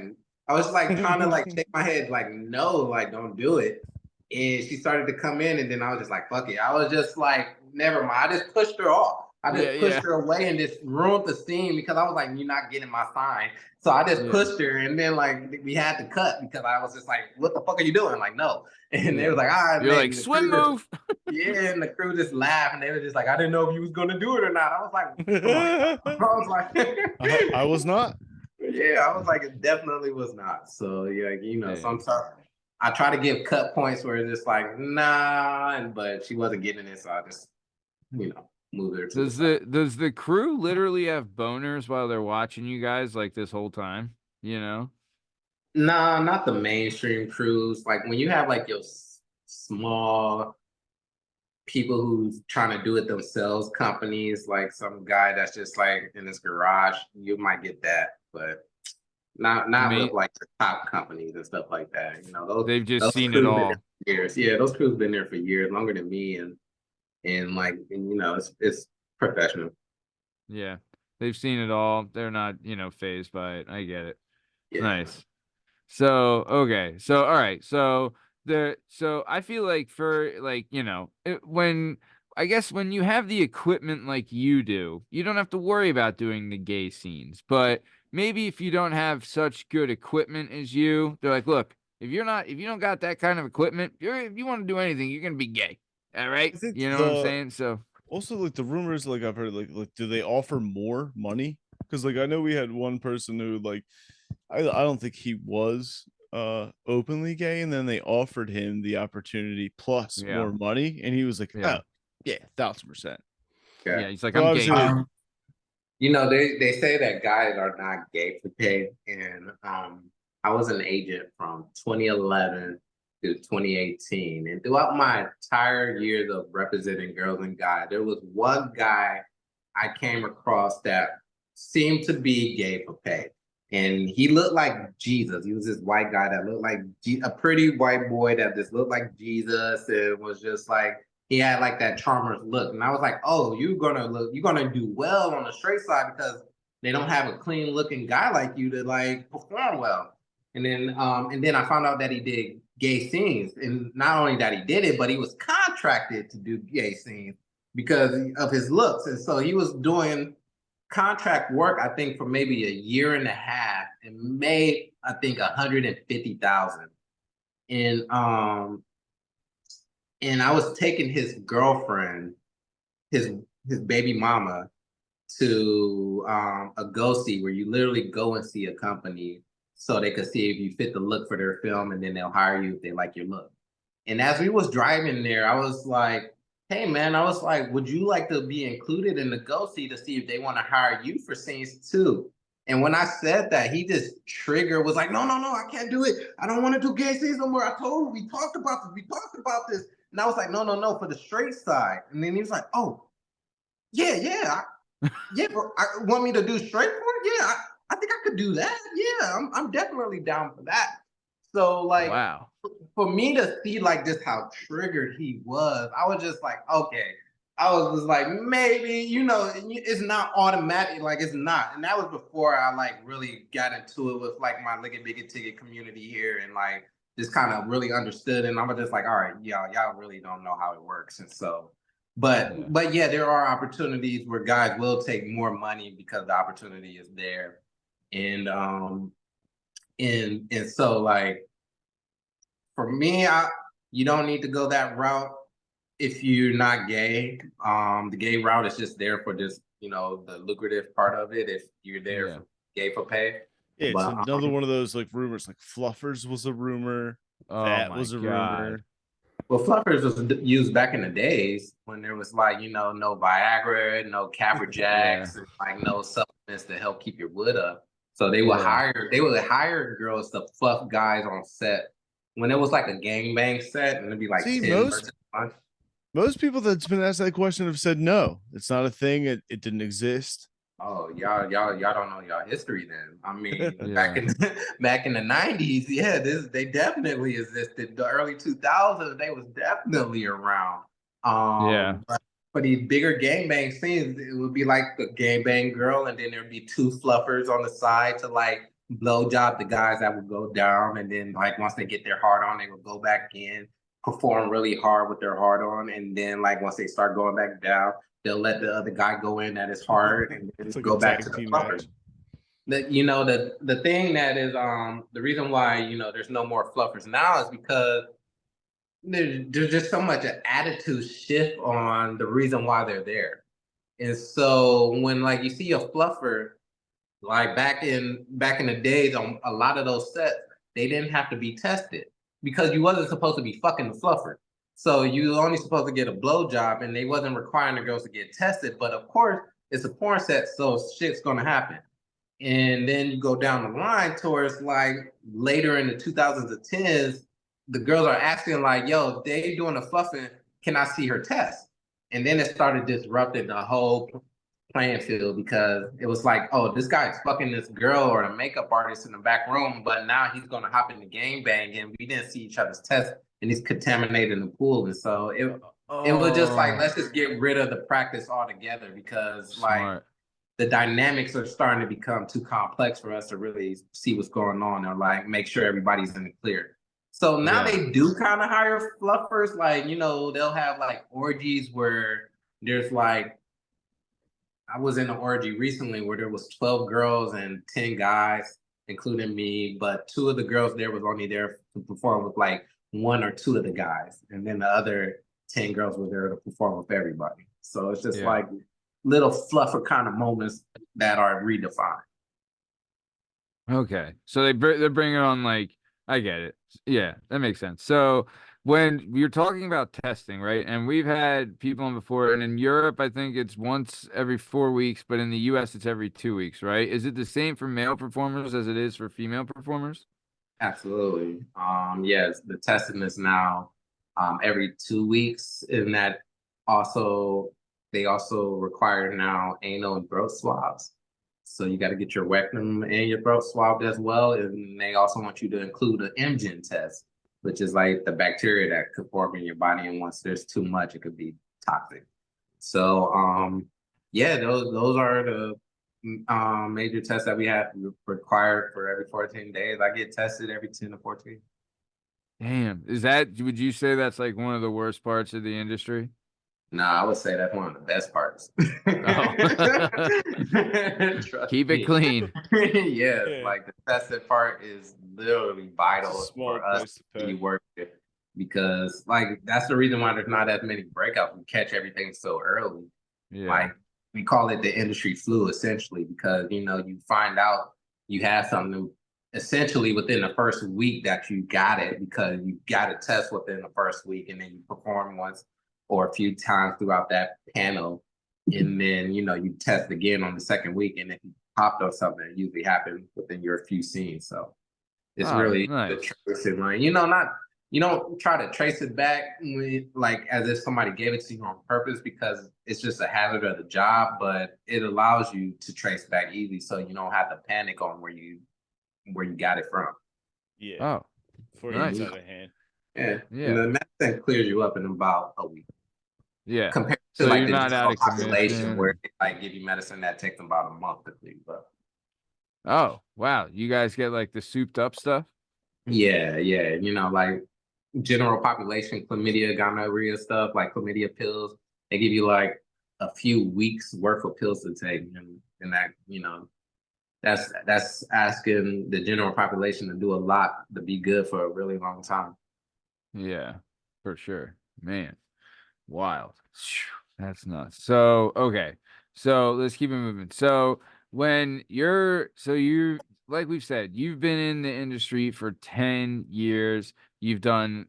trying to like shake my head, like, no, like don't do it. And she started to come in, and then I was just like, fuck it. I was just like, never mind. I just pushed her off. I just pushed her away and just ruined the scene because I was like, you're not getting my sign. So I just pushed her, and then like we had to cut because I was just like, what the fuck are you doing? Like, no. And they was like, all right, you're like, swim move. Yeah, and the crew just laughed, and they were just like, I didn't know if you was gonna do it or not. I was like, come on. I was like, I was not. Yeah, I was like, it definitely was not. So yeah, sometimes I try to give cut points where it's just like, nah, but she wasn't getting it, so I just, move her to Does the crew literally have boners while they're watching you guys like this whole time? Nah, not the mainstream crews. Like when you have like your small people who's trying to do it themselves companies, like some guy that's just like in his garage, you might get that, but not with like the top companies and stuff like that. They've just those seen it all. Years. Yeah, those crews been there for years, longer than me, and it's professional. Yeah, they've seen it all. They're not fazed by it. I get it. Yeah. Nice. So okay, so all right, so I feel like for like when you have the equipment like you do, you don't have to worry about doing the gay scenes. But maybe if you don't have such good equipment as you, they're like, look, if you don't got that kind of equipment, if you want to do anything, you're gonna be gay. All right, you know what I'm saying? So also like the rumors, like I've heard, like do they offer more money? Because like I know we had one person who like I don't think he was openly gay, and then they offered him the opportunity plus more money, and he was like, oh yeah, 1,000%. Yeah, he's like, I'm gay. They say that guys are not gay for pay, and I was an agent from 2011 to 2018, and throughout my entire years of representing girls and guys, there was one guy I came across that seemed to be gay for pay, and he looked like Jesus. He was this white guy that looked like a pretty white boy that just looked like Jesus, and was just like, he had like that charmer's look. And I was like, oh, you're gonna do well on the straight side because they don't have a clean looking guy like you to like perform well. And then I found out that he did gay scenes, and not only that he did it, but he was contracted to do gay scenes. because of his looks. And so he was doing contract work, I think, for maybe a year and a half, and made, I think, 150,000. And I was taking his girlfriend, his baby mama, to a go see where you literally go and see a company so they could see if you fit the look for their film, and then they'll hire you if they like your look. And as we was driving there, I was like, hey man, I was like, would you like to be included in the go see to see if they want to hire you for scenes too? And when I said that, he just was like, no, I can't do it. I don't want to do gay scenes no more. I told you, we talked about this. And I was like, no, for the straight side. And then he was like, oh, yeah, bro, I want me to do straight porn? Yeah, I think I could do that. Yeah, I'm definitely down for that. So like, Wow. For me to see like just how triggered he was, I was just like, okay. I was just like, maybe, it's not automatic, like it's not. And that was before I like really got into it with like my Lick It Big It Ticket community here, and like just kind of really understood. And I was just like, all right, y'all really don't know how it works. And so, but yeah, there are opportunities where guys will take more money because the opportunity is there. And so like, for me, you don't need to go that route if you're not gay. The gay route is just there for just, the lucrative part of it. If you're there for gay for pay. Yeah, it's another one of those like rumors. Like Fluffers was a rumor. That was a rumor. Well, Fluffers was used back in the days when there was like, no Viagra, no Capper Jacks, and like no supplements to help keep your wood up. So they would hire girls to fluff guys on set when it was like a gangbang set, and it'd be like 10 most people that's been asked that question have said no, it's not a thing. It didn't exist. Oh, y'all don't know y'all history then. I mean, back in the 90s, they definitely existed. The early 2000s, they was definitely around. But for these bigger gangbang scenes, it would be like the gangbang girl, and then there'd be two fluffers on the side to like blow job the guys that would go down, and then like once they get their hard on, they would go back in, perform really hard with their hard on, and then like once they start going back down, they'll let the other guy go in at his hard and then like go back to the fluffers. The thing that is the reason why there's no more fluffers now is because there's just so much an attitude shift on the reason why they're there. And so when like you see a fluffer, like back in the days on a lot of those sets, they didn't have to be tested because you wasn't supposed to be fucking the fluffer. So you only supposed to get a blowjob, and they wasn't requiring the girls to get tested. But of course, it's a porn set, so shit's gonna happen. And then you go down the line towards like later in the 2000s and 10s, the girls are asking like, yo, if they doing a fluffing, can I see her test? And then it started disrupting the whole playing field, because it was like, oh, this guy's fucking this girl or a makeup artist in the back room, but now he's gonna hop in the gangbang, and we didn't see each other's test, and he's contaminating the pool. And so it was just like, let's just get rid of the practice altogether, because like the dynamics are starting to become too complex for us to really see what's going on, or like make sure everybody's in the clear. So now they do kind of hire fluffers, like, they'll have like orgies where there's like, I was in an orgy recently where there was 12 girls and 10 guys, including me, but 2 of the girls there was only there to perform with like 1 or 2 of the guys. And then the other 10 girls were there to perform with everybody. So it's just like little fluffer kind of moments that are redefined. Okay. So they're bringing on like, I get it. Yeah, that makes sense. So when you're talking about testing, right? And we've had people on before, and in Europe, I think it's once every 4 weeks, but in the US, it's every 2 weeks, right? Is it the same for male performers as it is for female performers? Absolutely. Yes, the testing is now every 2 weeks, and that they also require now anal and throat swabs. So you got to get your rectum and your throat swabbed as well, and they also want you to include an MGen test, which is like the bacteria that could form in your body, and once there's too much, it could be toxic. So those are the major tests that we have required for every 14 days. I get tested every 10 to 14. Damn. Would you say that's like one of the worst parts of the industry? Nah, I would say that's one of the best parts. Trust Keep it me. clean. Yes, Yeah. like the tested part is literally It's a vital small for us price to to be pay. working because like that's the reason why there's not as many breakouts. We catch everything so early. Yeah. Like we call it the industry flu essentially because you find out you have something new essentially within the first week that you got it because you got a test within the first week and then you perform once or a few times throughout that panel and then you test again on the second week and if you popped on something it usually happens within your few scenes. So it's Oh, really the nice. truth in line. Not you don't try to trace it back like as if somebody gave it to you on purpose because it's just a hazard of the job, but it allows you to trace back easy so you don't have to panic on where you got it from. Yeah. Oh, Before nice. it gets out of hand. Yeah. Yeah. And the medicine clears you up in about a week. Yeah. Compared to So like you're the not out general of population commission. where they like give you medicine that takes about a month to clear you up. Oh, wow. You guys get like the souped up stuff? Yeah, yeah. Like general population chlamydia, gonorrhea stuff, like chlamydia pills, they give you like a few weeks worth of pills to take. And that, that's asking the general population to do a lot to be good for a really long time. Yeah, for sure. Man, wild. Phew, that's nuts. So, okay. So let's keep it moving. So you like we've said, you've been in the industry for 10 years. You've done,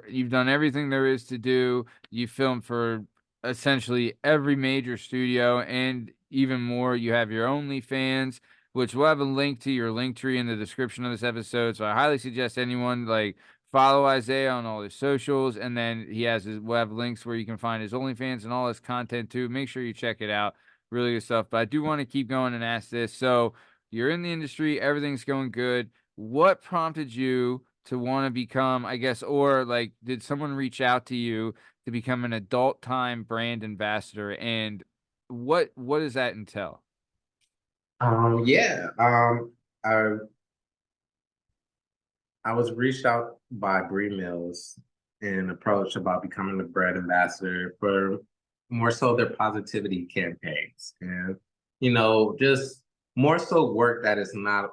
you've done everything there is to do. You filmed for essentially every major studio and even more. You have your OnlyFans, which we'll have a link to your link tree in the description of this episode. So I highly suggest anyone like follow Isaiah on all his socials, and then we'll have links where you can find his OnlyFans and all his content too. Make sure you check it out. Really good stuff. But I do want to keep going and ask this. So you're in the industry, everything's going good. What prompted you to want to become, I guess, or like, did someone reach out to you to become an adult time brand ambassador? And what does that entail? Yeah. I I was reached out by Bree Mills and approached about becoming a brand ambassador for more so their positivity campaigns and just more so work that is not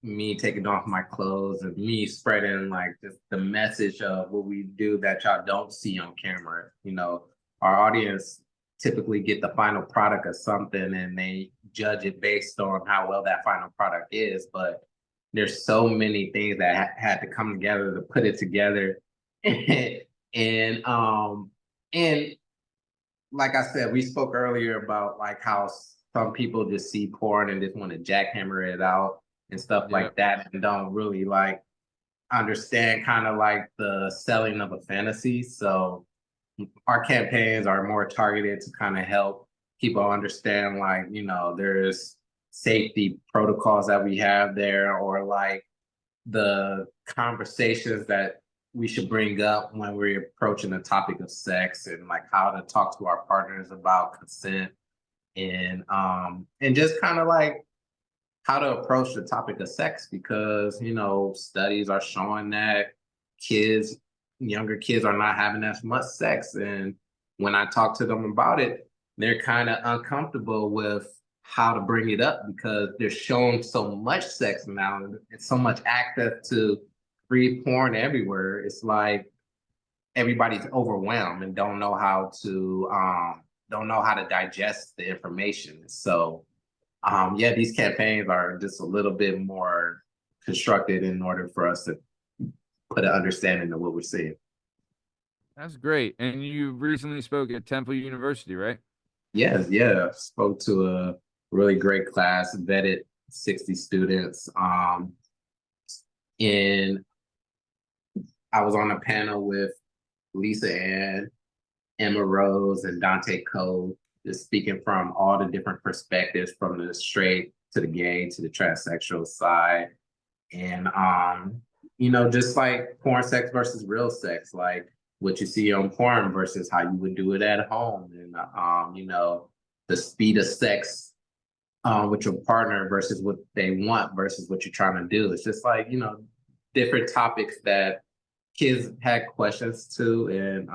me taking off my clothes and me spreading like just the message of what we do that y'all don't see on camera. Our audience typically get the final product of something and they judge it based on how well that final product is, but there's so many things that had to come together to put it together. And like I said, we spoke earlier about like how some people just see porn and just want to jackhammer it out and stuff Yep. like that and don't really like understand kind of like the selling of a fantasy. So our campaigns are more targeted to kind of help people understand like, there's safety protocols that we have there or like the conversations that we should bring up when we're approaching the topic of sex and like how to talk to our partners about consent and just kind of like how to approach the topic of sex because studies are showing that younger kids are not having as much sex, and when I talk to them about it they're kind of uncomfortable with how to bring it up because they're showing so much sex now and so much access to free porn everywhere. It's like everybody's overwhelmed and don't know how to digest the information. So yeah, these campaigns are just a little bit more constructed in order for us to put an understanding of what we're seeing. That's great. And you recently spoke at Temple University, right? Yes, yeah. Spoke to a really great class, vetted 60 students. And I was on a panel with Lisa Ann, Emma Rose, and Dante Cole, just speaking from all the different perspectives from the straight to the gay to the transsexual side. And just like porn sex versus real sex, like what you see on porn versus how you would do it at home. And the speed of sex with your partner versus what they want versus what you're trying to do. It's just like, different topics that kids had questions to. And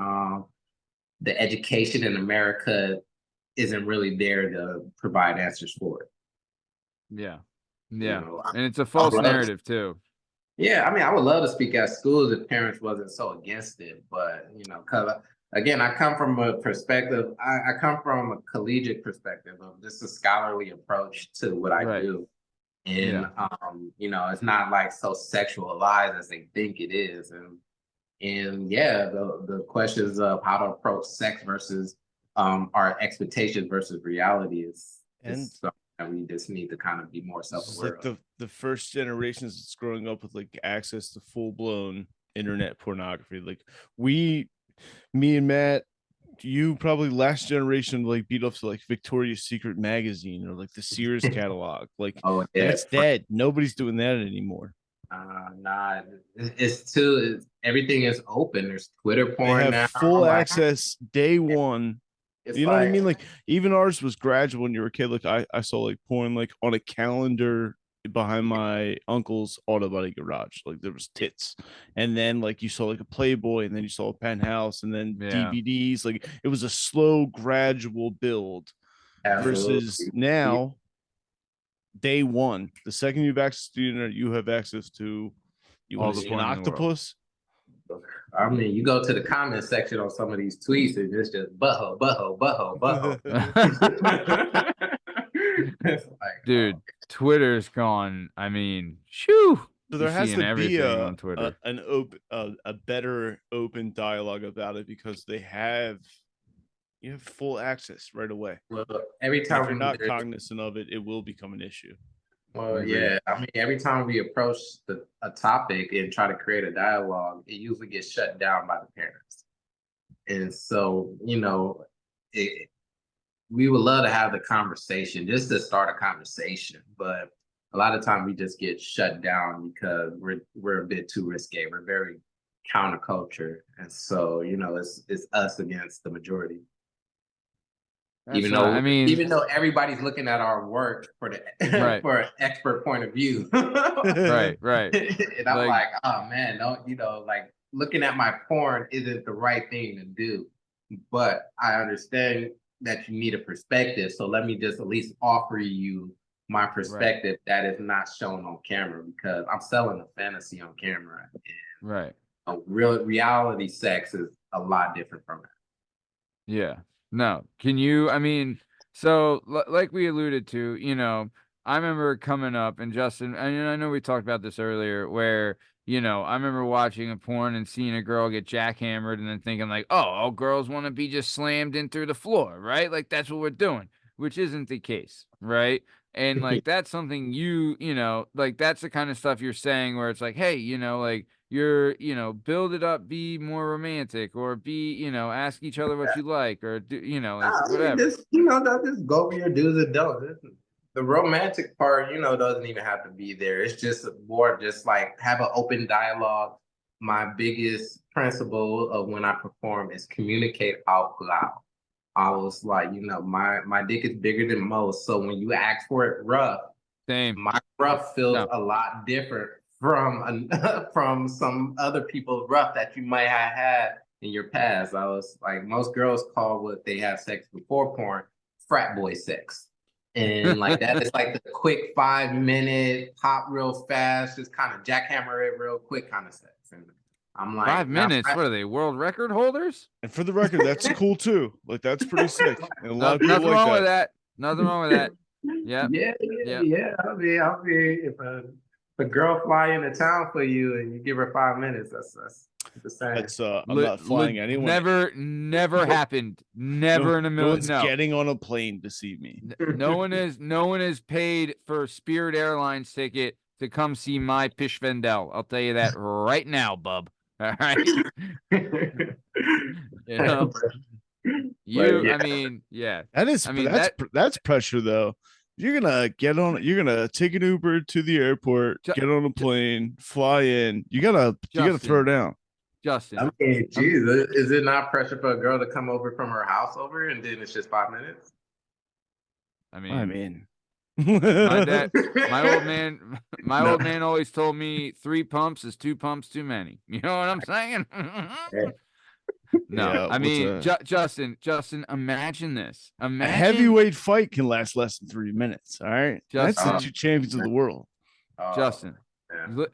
the education in America isn't really there to provide answers for it. Yeah. You Yeah. know, And it's a false narrative too. yeah, I mean, I would love to speak at schools if parents wasn't so against it, but because again, I come from a perspective. I come from a collegiate perspective of just a scholarly approach to what I Right. do, and it's not like so sexualized as they think it is, and yeah, the questions of how to approach sex versus our expectations versus reality is something that we just need to kind of be more self-aware like of. the first generations that's growing up with like access to full-blown internet pornography. Like me and Matt, you probably last generation like beat up to like Victoria's Secret magazine or like the Sears catalog. Like Oh yeah, that's dead. Nobody's doing that anymore. nah, everything is open. There's Twitter They porn have now. full access day one. It's You know what I mean? Like even ours was gradual when you were a kid. Like I saw like porn like on a calendar behind my uncle's auto body garage. Like there was tits. And then like you saw like a Playboy, and then you saw a Penthouse, and then DVDs. Like it was a slow, gradual build. Absolutely. Versus now, day one, the second you have access to the internet, you have access to All the see an porn in the world. octopus. I mean, you go to the comment section on some of these tweets, and it's just butthole, butthole, butthole, butthole. It's like, Dude, Twitter's gone. I mean, shoo. So there has to be everything on Twitter. a better open dialogue about it, because you have full access right away. well, every time If you're not cognizant of it, it will become an issue. Well, yeah, I mean, every time we approach a topic and try to create a dialogue, it usually gets shut down by the parents. And so, we would love to have the conversation, just to start a conversation, but a lot of times we just get shut down because we're a bit too risque. We're very counterculture, and so it's us against the majority. Even though everybody's looking at our work for the for an expert point of view. right. And I'm like, oh man, like looking at my porn isn't the right thing to do. But I understand that you need a perspective. So let me just at least offer you my perspective that is not shown on camera, because I'm selling a fantasy on camera. And a real reality sex is a lot different from it. Yeah. No, can you, I mean, so like we alluded to, I remember coming up, and Justin, I know we talked about this earlier, where, I remember watching a porn and seeing a girl get jackhammered and then thinking like, oh, all girls want to be just slammed in through the floor, right? Like that's what we're doing, which isn't the case, right? And like that's something like that's the kind of stuff you're saying where it's like, hey, like you're, build it up, be more romantic, or be, ask each other what you like, or do, like whatever. Just go over your do's and don'ts. The romantic part, doesn't even have to be there. It's just more just like have an open dialogue. My biggest principle of when I perform is communicate out loud. I was like, my dick is bigger than most. So when you ask for it rough, my rough feels a lot different from some other people's rough that you might have had in your past. I was like, most girls call what they have sex before porn frat boy sex. And like that is like the quick 5-minute pop real fast, just kind of jackhammer it real quick kind of sex. And I'm like, 5 minutes. What are they, world record holders? And for the record, that's cool too. Like that's pretty sick. And a lot of people nothing like wrong that. with that. Nothing wrong with that. Yeah. Yeah. I mean, if a girl fly into town for you and you give her 5 minutes, that's the same. That's I'm not flying anyone. Never happened. Never in a million. No one's getting on a plane to see me. No one is paid for Spirit Airlines ticket to come see my Pish Vendel. I'll tell you that right now, bub. All right. I mean, yeah. That's pressure though. You're gonna take an Uber to the airport, get on a plane, fly in. You gotta throw down. Justin. I mean, geez, is it not pressure for a girl to come over from her house over and then it's just 5 minutes? I mean, my old man always told me 3 pumps is 2 pumps too many. You know what I'm saying? No, Yeah, I what's mean, a- Justin, imagine this. A Imagine heavyweight fight can last less than 3 minutes. All right. That's the Justin, two champions of the world. Justin. Yeah.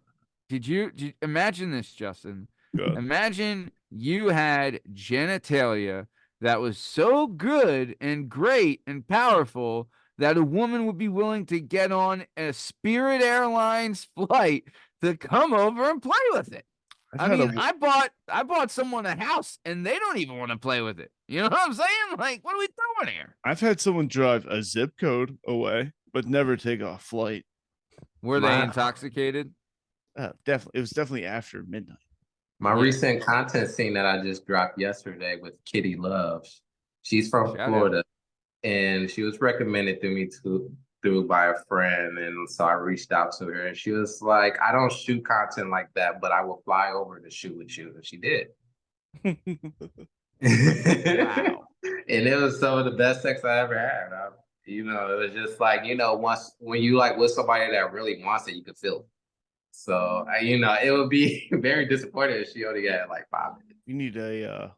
Did you imagine this, Justin? Good. Imagine you had genitalia that was so good and great and powerful that a woman would be willing to get on a Spirit Airlines flight to come over and play with it. I bought someone a house and they don't even want to play with it. You know what I'm saying? Like, what are we doing here? I've had someone drive a zip code away, but never take a flight. Were they My- intoxicated? Definitely, it was definitely after midnight. My Yeah. recent content scene that I just dropped yesterday with Kitty Loves. She's from Shout out. Florida, and she was recommended to me through by a friend, and so I reached out to her, and she was like, "I don't shoot content like that, but I will fly over to shoot with you," and she did. Wow. And it was some of the best sex I ever had. It was just like, once when you like with somebody that really wants it, you can feel it. So, it would be very disappointing if she only had like 5 minutes.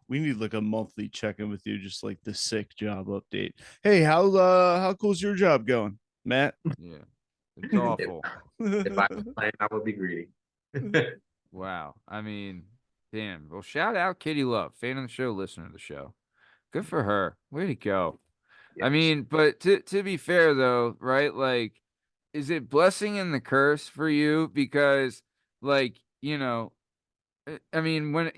We need like a monthly check-in with you, just like the sick job update. Hey, how cool's your job going, Matt? Yeah. It's awful. If I complain, I would be greedy. Wow. I mean, damn. Well, shout out Kitty Love, fan of the show, listener of the show. Good for her. Way to go. I Yes. mean, but to be fair though, right? Like, is it blessing and the curse for you? Because, like, I mean, when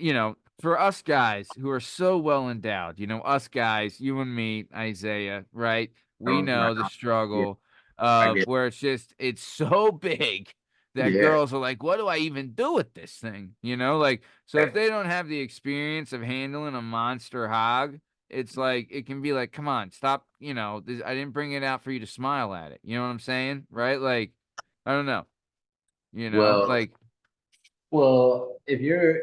for us guys who are so well endowed, us guys, you and me, Isaiah, right? We know the struggle of get it. where it's so big that Yeah. girls are like, what do I even do with this thing? Like, so if they don't have the experience of handling a monster hog, it's like, it can be like, come on, stop. I didn't bring it out for you to smile at it. You know what I'm saying? Right? Like, I don't know. Well, like, Well, if you're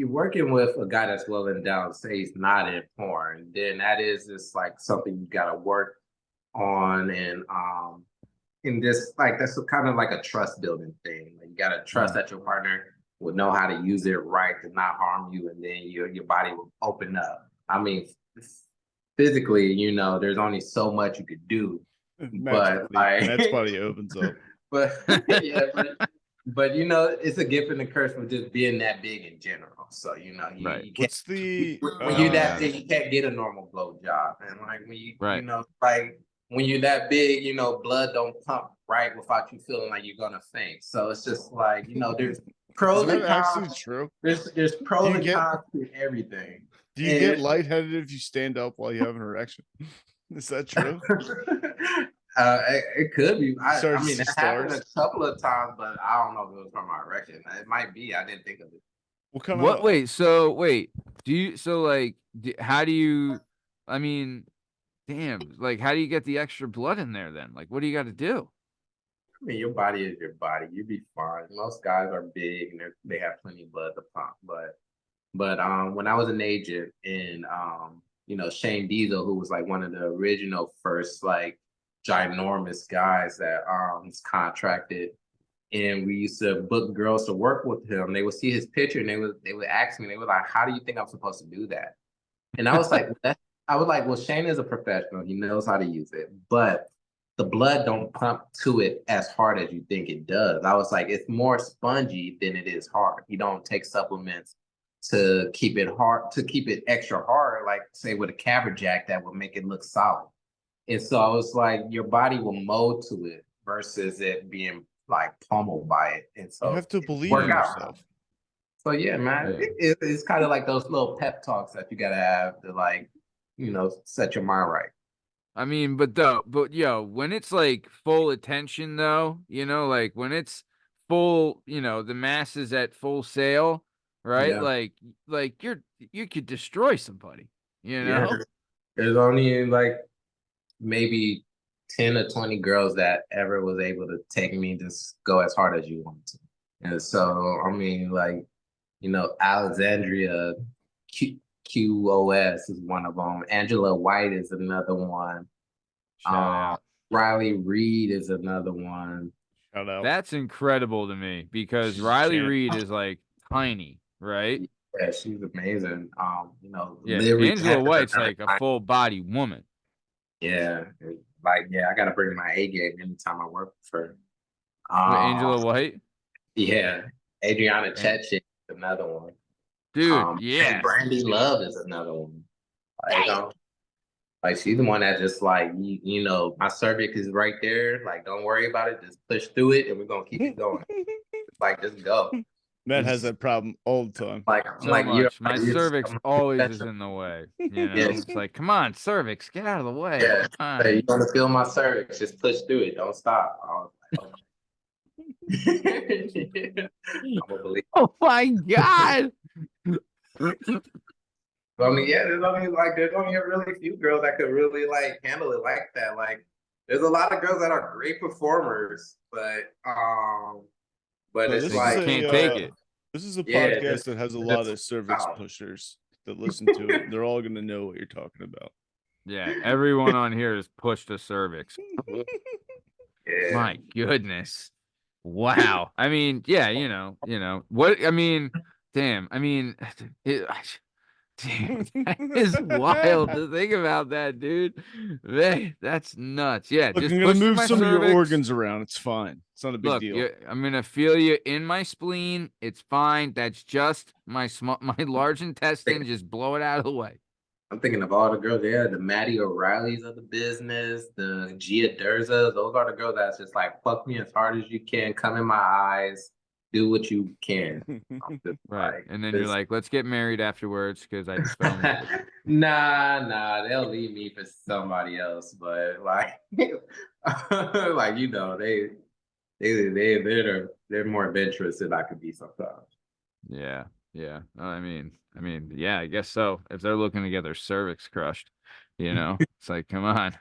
working with a guy that's well endowed, say he's not in porn, then that is just like something you gotta work on, and in this like that's kind of like a trust building thing. Like, you gotta trust that your partner will know how to use it right to not harm you, and then your body will open up. I mean, physically, there's only so much you could do, but Matt's body opens up. but yeah, but it's a gift and a curse for just being that big in general. So you Right. you can't, What's the when you're that big, you can't get a normal blow job. And like when you Right. like when you're that big, blood don't pump right without you feeling like you're gonna faint. So it's just like there's pros Is and that actually cons. true? There's pros you and get- cons to everything. Do you get lightheaded if you stand up while you have an erection? Is that true? It could be. I Starts mean, to it happened a stars. couple of times, but I don't know if it was from my erection. It might be. I didn't think of it. What kind What? of Wait. Do you? So like, how do you? I mean, damn. Like, how do you get the extra blood in there then? Like, what do you got to do? I mean, your body is your body. You'd be fine. Most guys are big and they have plenty of blood to pump. But when I was an agent, and Shane Diesel, who was like one of the original first like ginormous guys that was contracted, and we used to book girls to work with him. They would see his picture and they would ask me, they were like, "How do you think I'm supposed to do that?" And I was like, well, Shane is a professional. He knows how to use it, but the blood don't pump to it as hard as you think it does. I was like, it's more spongy than it is hard. You don't take supplements to keep it hard, to keep it extra hard, like say with a Caberjack that would make it look solid. And so I was like, your body will mold to it versus it being like pummeled by it. And so you have to believe in work out. yourself. So yeah, man, Yeah. it's kind of like those little pep talks that you gotta have to like, set your mind right. I mean, but when it's like full attention though, like when it's full, the masses at full sail, right? Yeah. Like you could destroy somebody, Yeah. There's only like maybe 10 or 20 girls that ever was able to take me to go as hard as you want to. And so, I mean, like, Alexandria QOS is one of them. Angela White is another one. Shout out. Riley Reed is another one. Shout out. That's incredible to me because Riley Champ. Reed is like tiny, right? Yeah, she's amazing. Yeah, literally Angela tested White's her. like a full body woman. Yeah, like yeah, I gotta bring my A game anytime I work with her. With Um, Angela White, yeah, Adriana and Chechik is another one. dude, And yeah, Brandy Love is another one. Like, like she's the one that just like my cervix is right there. Like, don't worry about it. Just push through it, and we're gonna keep it going. Like, just go. Matt has that problem all the time. Like, I'm so like you're much. My like you're cervix I'm always is like, in the way. You know, yes, it's like, come on, cervix, get out of the way. yeah. Come Hey, on. you want to feel my cervix? Just push through it. Don't stop. I was like, okay. I'm gonna believe. Oh my god. I mean, yeah, there's only a really few girls that could really like handle it like that. Like, there's a lot of girls that are great performers, but So it's this They is just like can't take it. this is a yeah, podcast that has a lot of cervix pushers that listen to it. They're all gonna know what you're talking about. Yeah, everyone on here has pushed a cervix. yeah. My goodness. Wow. I mean, yeah, what I mean, damn. I mean, it, damn, that is wild to think about that, dude. Man, that's nuts. Yeah, Look, just I'm gonna push through move my some of your cervix. organs around. It's fine. It's not a big Look, deal. I'm gonna feel you in my spleen. It's fine. That's just my my large intestine. Just blow it out of the way. I'm thinking of all the girls there, the Maddie O'Reillys of the business, the Gia Durzas. Those are the girls that's just like, fuck me as hard as you can, come in my eyes, do what you can. I'm just Right. like, And then you're like, let's get married afterwards because I just fell in love with you. nah, they'll leave me for somebody else. But like, like they're more adventurous than I could be sometimes. Yeah. Yeah. Yeah, I guess so. If they're looking to get their cervix crushed, it's like, come on.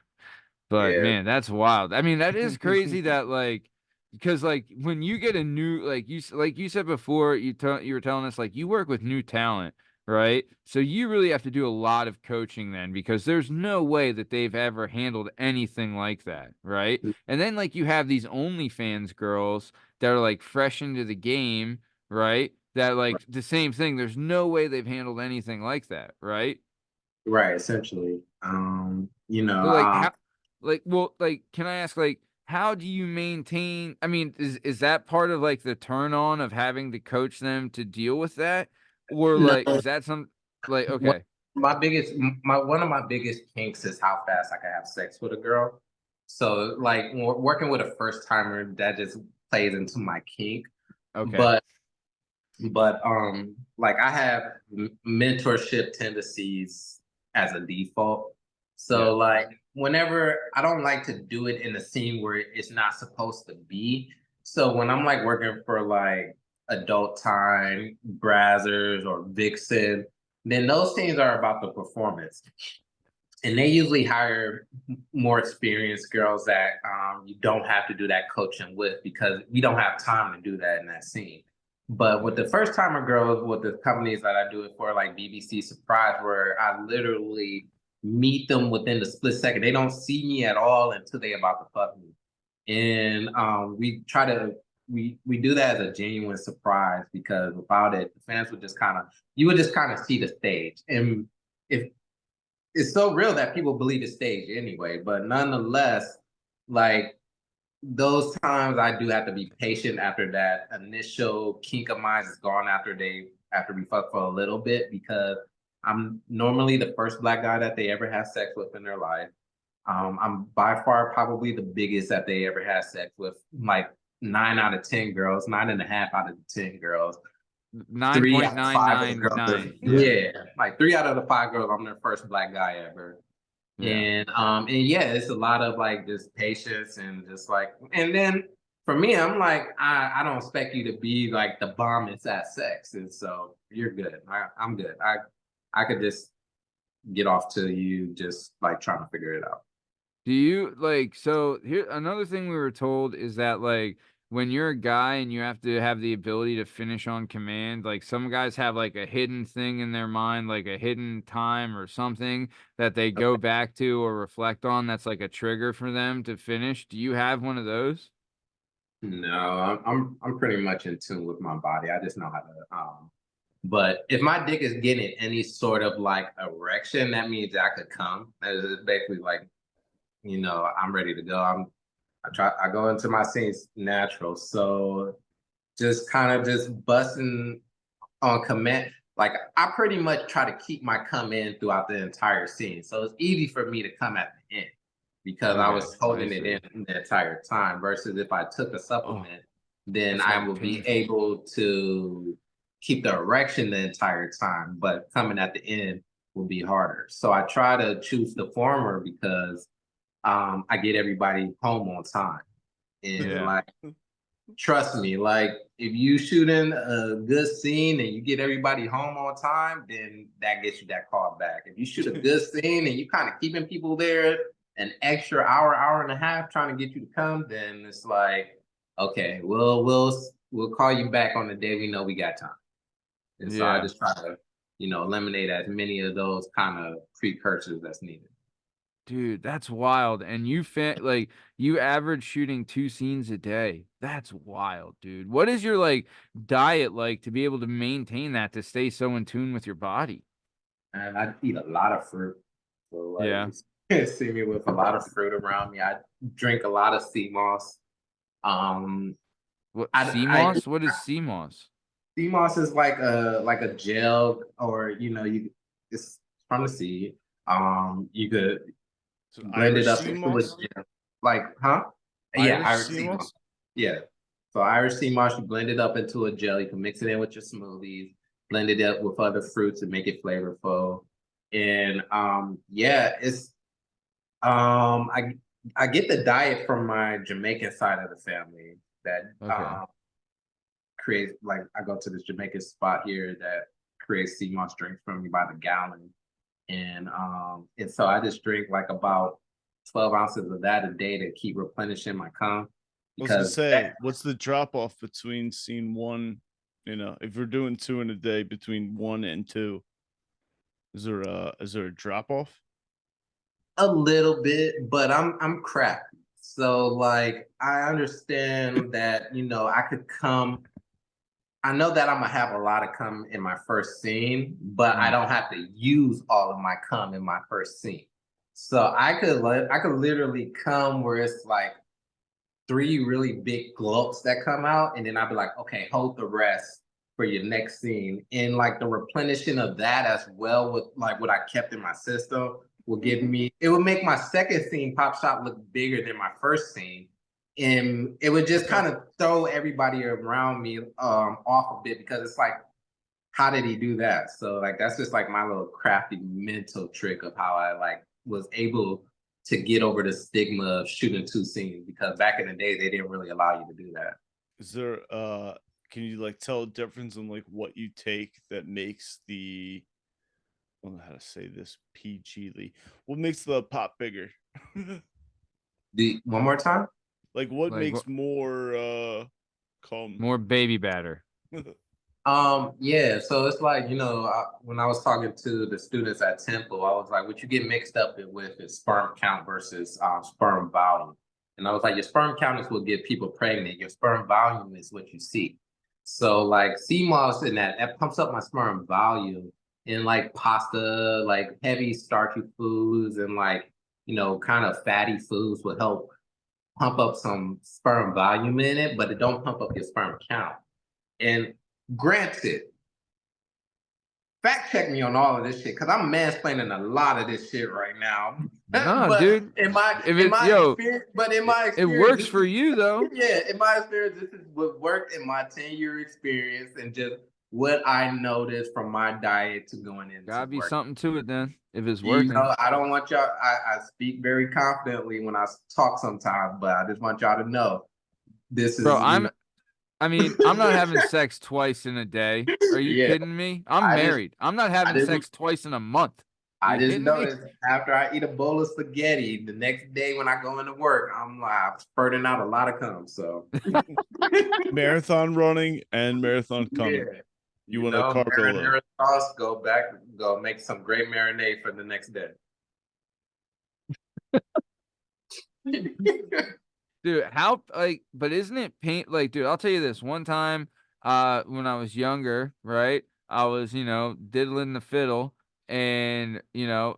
But Yeah, man, that's wild. I mean, that is crazy that like, because like when you get a new, like you said before, you were telling us like you work with new talent, right? So you really have to do a lot of coaching then because there's no way that they've ever handled anything like that, right? And then like you have these OnlyFans girls that are like fresh into the game, right? That like the same thing. There's no way they've handled anything like that, right? right. Essentially, So like how can I ask like how do you maintain I mean is that part of like the turn on of having to coach them to deal with that? Or no. like is that some like One okay. one of my biggest kinks is how fast I can have sex with a girl. So like working with a first timer, that just plays into my kink. Okay. But like I have mentorship tendencies as a default. Yeah. So like whenever I don't like to do it in a scene where it's not supposed to be. So when I'm like working for like adult time, Brazzers or Vixen, then those scenes are about the performance. And they usually hire more experienced girls that you don't have to do that coaching with because we don't have time to do that in that scene. But with the first timer girls, with the companies that I do it for, like BBC Surprise, where I literally meet them within the split second, they don't see me at all until they about to fuck me. And we do that as a genuine surprise because without it, the fans would just you would just kind of see the stage. And if it's so real that people believe it's staged anyway. But nonetheless, like those times I do have to be patient after that initial kink of mine is gone after we fuck for a little bit because I'm normally the first black guy that they ever have sex with in their life. I'm by far probably the biggest that they ever had sex with, like 9 out of 10 girls, 9.5 out of 10 girls. 9.999. Yeah, like 3 out of the 5 girls, I'm their first black guy ever. Yeah. And yeah, it's a lot of like just patience and just like and then for me, I'm like, I don't expect you to be like the bombest at sex. And so you're good. I'm good. I could just get off to you just like trying to figure it out. Do you like so here another thing we were told is that like when you're a guy and you have to have the ability to finish on command, like some guys have like a hidden thing in their mind, like a hidden time or something that they go back to or reflect on that's like a trigger for them to finish. Do you have one of those? No, I'm pretty much in tune with my body. I just know how to But if my dick is getting any sort of like erection, that means I could come. It's basically like, I'm ready to go. I go into my scenes natural. So just kind of just busting on command. Like I pretty much try to keep my come in throughout the entire scene. So it's easy for me to come at the end because I was holding it in the entire time. Versus if I took a supplement, then I will be able to keep the erection the entire time, but coming at the end will be harder. So I try to choose the former because I get everybody home on time. And like, trust me, like if you shooting a good scene and you get everybody home on time, then that gets you that call back. If you shoot a good scene and you kind of keeping people there an extra hour and a half trying to get you to come, then it's like, okay, we'll call you back on the day we know we got time. And so I just try to, eliminate as many of those kind of precursors that's needed. Dude, that's wild. And you average shooting 2 scenes a day. That's wild, dude. What is your like diet like to be able to maintain that, to stay so in tune with your body? And I eat a lot of fruit. So you see me with a lot of fruit around me. I drink a lot of sea moss. What sea moss? What is sea moss? Sea moss is like a gel, or it's from the sea. You could blend it up into a gel. Like, huh? Irish sea moss. Yeah. So Irish sea moss, you blend it up into a gel. You can mix it in with your smoothies, blend it up with other fruits and make it flavorful. And it's I get the diet from my Jamaican side of the family that creates, like, I go to this Jamaican spot here that creates sea moss drinks for me by the gallon. And so I just drink like about 12 ounces of that a day to keep replenishing my cum. Because what's the drop off between scene one? If we're doing 2 in a day, between 1 and 2, is there a drop off? A little bit, but I'm crappy. So like I understand that, I could come. I know that I'm gonna have a lot of cum in my first scene, but I don't have to use all of my cum in my first scene. So I could literally come where it's like 3 really big globs that come out, and then I'd be like, okay, hold the rest for your next scene. And like the replenishing of that as well with like what I kept in my system will give me, it would make my second scene pop shot look bigger than my first scene. And it would just kind of throw everybody around me off a bit, because it's like, how did he do that? So like that's just like my little crafty mental trick of how I like was able to get over the stigma of shooting 2 scenes, because back in the day they didn't really allow you to do that. Is there can you like tell a difference in like what you take that makes the, I don't know how to say this PGly, what makes the pop bigger? One more time? Like what makes more cum? More baby batter. Yeah, so it's like, when I was talking to the students at Temple, I was like, what you get mixed up with is sperm count versus sperm volume. And I was like, your sperm count is what get people pregnant. Your sperm volume is what you see. So like sea moss and that pumps up my sperm volume, and like pasta, like heavy starchy foods and like, kind of fatty foods will help pump up some sperm volume in it, but it don't pump up your sperm count. And granted, fact check me on all of this shit, because I'm mansplaining a lot of this shit right now. No, dude. In my experience, it works for you though. Yeah, in my experience, this is what worked in my 10-year experience, and just what I noticed from my diet to going into Gotta be work. something to it then, if it's working. I don't want y'all, I speak very confidently when I talk sometimes, but I just want y'all to know this is. Bro, I'm not having sex twice in a day. Are you kidding me? I'm married. I'm not having sex twice in a month. I just noticed after I eat a bowl of spaghetti, the next day when I go into work, I'm like spurting out a lot of cum. So marathon running and marathon coming. Yeah. You want to marinara sauce? Go make some great marinade for the next day. Dude, but isn't it pain? Like, dude, I'll tell you this. One time, when I was younger, right? I was, diddling the fiddle. And,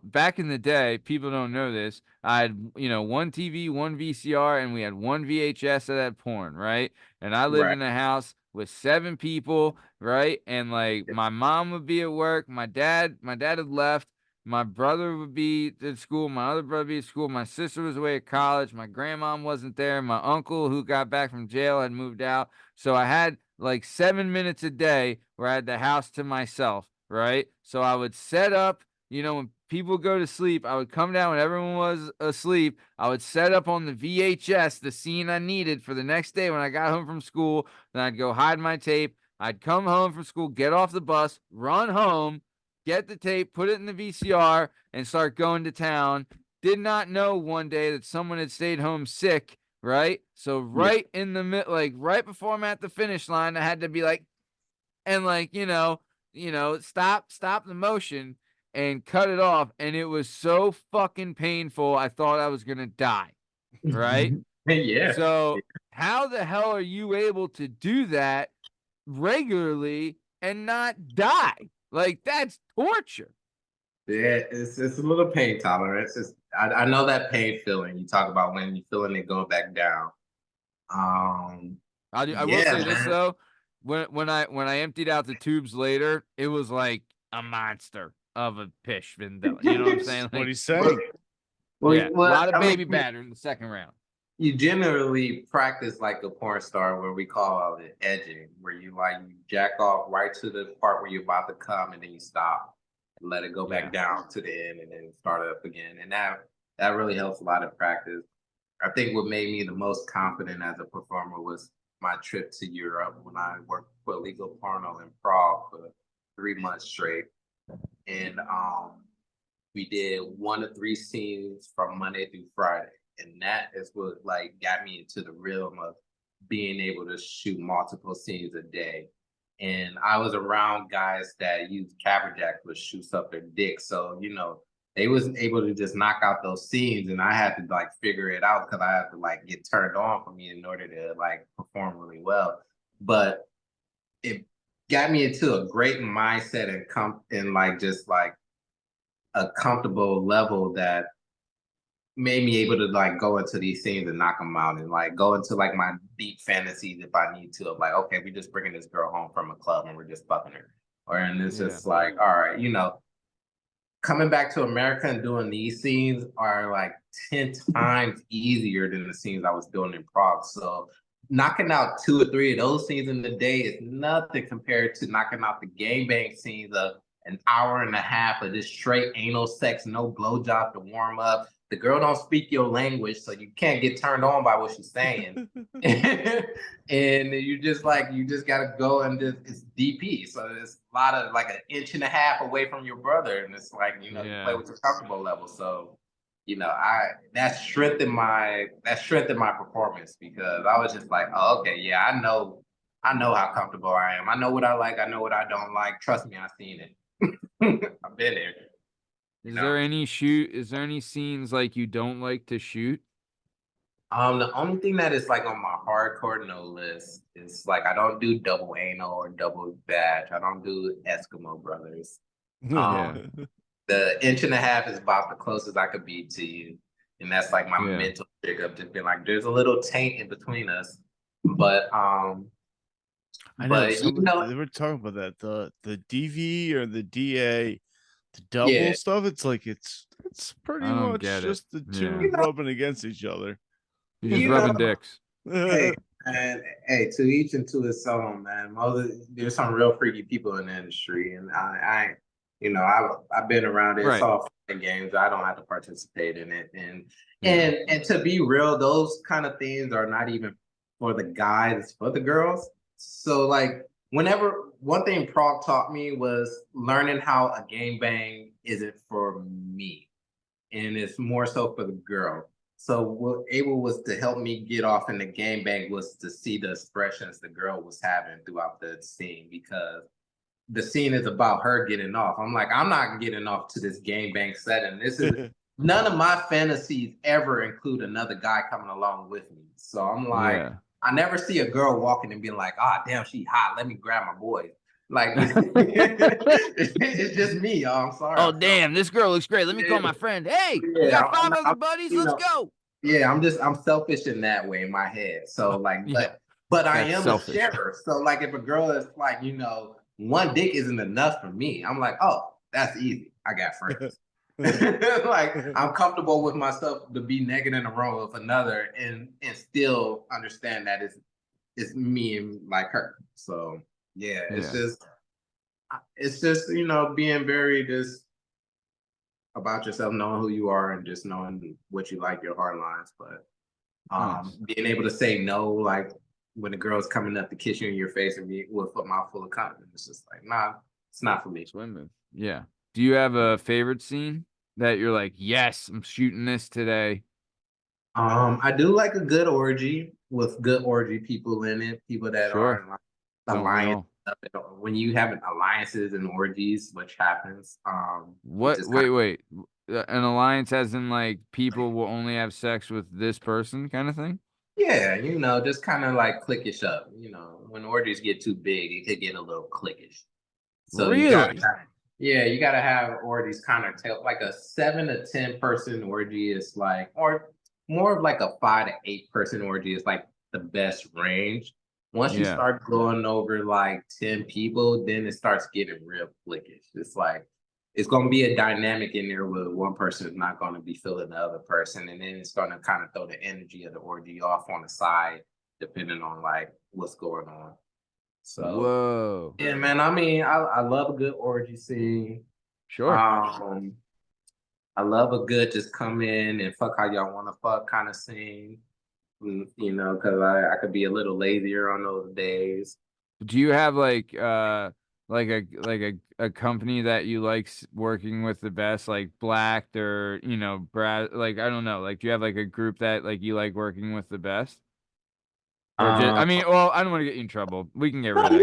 back in the day, people don't know this. I had, one TV, one VCR, and we had one VHS of that porn, right? And I lived Right. in a house with 7 people, right? And like my mom would be at work, my dad had left, my brother would be at school, my other brother would be at school, my sister was away at college, my grandmom wasn't there, my uncle who got back from jail had moved out. So I had like 7 minutes a day where I had the house to myself, right? So I would set up, when people go to sleep, I would come down when everyone was asleep. I would set up on the VHS the scene I needed for the next day when I got home from school. Then I'd go hide my tape. I'd come home from school, get off the bus, run home, get the tape, put it in the VCR, and start going to town. Did not know one day that someone had stayed home sick, right? So Yeah. right in the mid, like right before I'm at the finish line, I had to be like, and like, stop the motion and cut it off. And it was so fucking painful. I thought I was gonna die, right? Yeah. So how the hell are you able to do that regularly and not die? Like, that's torture. Yeah, it's a little pain tolerance. I know that pain feeling you talk about when you're feeling it go back down. I will Yeah, say this man. though, when I emptied out the tubes later, it was like a monster of a pish Vindella. You know what I'm saying? What Like, he's saying. yeah, a Well, lot of I baby mean, batter in the second round. you generally practice like a porn star where we call it edging, where you jack off right to the part where you're about to come and then you stop and let it go Yeah. back down to the end and then start it up again. And that really helps a lot of practice. I think what made me the most confident as a performer was my trip to Europe when I worked for legal porno in Prague for 3 months straight. And we did 1 to 3 scenes from Monday through Friday. And that is what like got me into the realm of being able to shoot multiple scenes a day. And I was around guys that use Caberjack which shoots up their dick. So, they wasn't able to just knock out those scenes and I had to like figure it out because I had to like get turned on for me in order to like perform really well. But it got me into a great mindset and like just like a comfortable level that made me able to like go into these scenes and knock them out and like go into like my deep fantasies if I need to of like, okay, we're just bringing this girl home from a club and we're just fucking her. And it's Yeah. just like, all right, coming back to America and doing these scenes are like 10 times easier than the scenes I was doing in Prague. So knocking out 2 or 3 of those scenes in the day is nothing compared to knocking out the gangbang scenes of an hour and a half of just straight anal sex, no blowjob to warm up. The girl don't speak your language, so you can't get turned on by what she's saying. And you just gotta go and it's DP. So it's a lot of like an inch and a half away from your brother. And it's like, you play with your comfortable level. So, that strengthened my performance because I was just like, oh, okay, yeah, I know how comfortable I am. I know what I like, I know what I don't like. Trust me, I've seen it. I've been there. Is there any scenes like you don't like to shoot? The only thing that is like on my hardcore no list is like I don't do double anal or double badge. I don't do Eskimo brothers. Yeah. The inch and a half is about the closest I could be to you. And that's like my Yeah. mental trick of just being like, there's a little taint in between us. But I know, but they were talking about that. The DV or the DA, the double Yeah. stuff, it's like it's pretty I don't much get it. just the two Yeah. rubbing against each other. You're just You rubbing know- dicks. hey, and hey, to each and to his own, man. There's some real freaky people in the industry, and I've been around it. Right. It's all fun games. I don't have to participate in it, and to be real, those kind of things are not even for the guys, it's for the girls. So like, whenever one thing Prague taught me was learning how a gangbang isn't for me, and it's more so for the girl. So what Abel was to help me get off in the gangbang was to see the expressions the girl was having throughout the scene because the scene is about her getting off. I'm like, I'm not getting off to this gangbang setting. This is none of my fantasies ever include another guy coming along with me. So I'm like, Yeah. I never see a girl walking and being like, ah, damn, she hot. Let me grab my boy. Like it's just me, y'all. I'm sorry. Oh, damn, this girl looks great. Let me call my friend. Hey, you got 5 other buddies? Let's go. Yeah, I'm selfish in that way in my head. So like, but I am selfish. A sharer. So like, if a girl is like, one dick isn't enough for me, I'm like, oh, that's easy. I got friends. Like, I'm comfortable with myself to be naked in a room with another and still understand that it's me and like her. So yeah, it's just being very just about yourself, knowing who you are and just knowing what you like, your hard lines. But being able to say no, like when the girl's coming up to kiss you in your face and be with a mouthful of condoms, it's just like, nah, it's not for me. Swim. Yeah. Do you have a favorite scene that you're like, yes, I'm shooting this today? I do like a good orgy with good orgy people in it, people that are in alliance. When you have alliances and orgies, which happens. What? Wait. An alliance as in like people will only have sex with this person kind of thing? Yeah, just kind of like cliquish up. When orgies get too big, it could get a little cliquish. So really? You gotta have orgies kind of like a 7 to 10 person orgy is like, or more of like a 5 to 8 person orgy is like the best range. Once you start going over like 10 people, then it starts getting real cliquish. It's like, it's going to be a dynamic in there where one person is not going to be feeling the other person. And then it's going to kind of throw the energy of the orgy off on the side, depending on like what's going on. So, whoa. Yeah, man. I mean, I love a good orgy scene. Sure. I love a good just come in and fuck how y'all want to fuck kind of scene. Because I could be a little lazier on those days. Do you have like a company that you like working with the best, like Black or Brad? Like, I don't know. Like, do you have like a group that like you like working with the best? Or just, I don't want to get you in trouble. We can get rid of that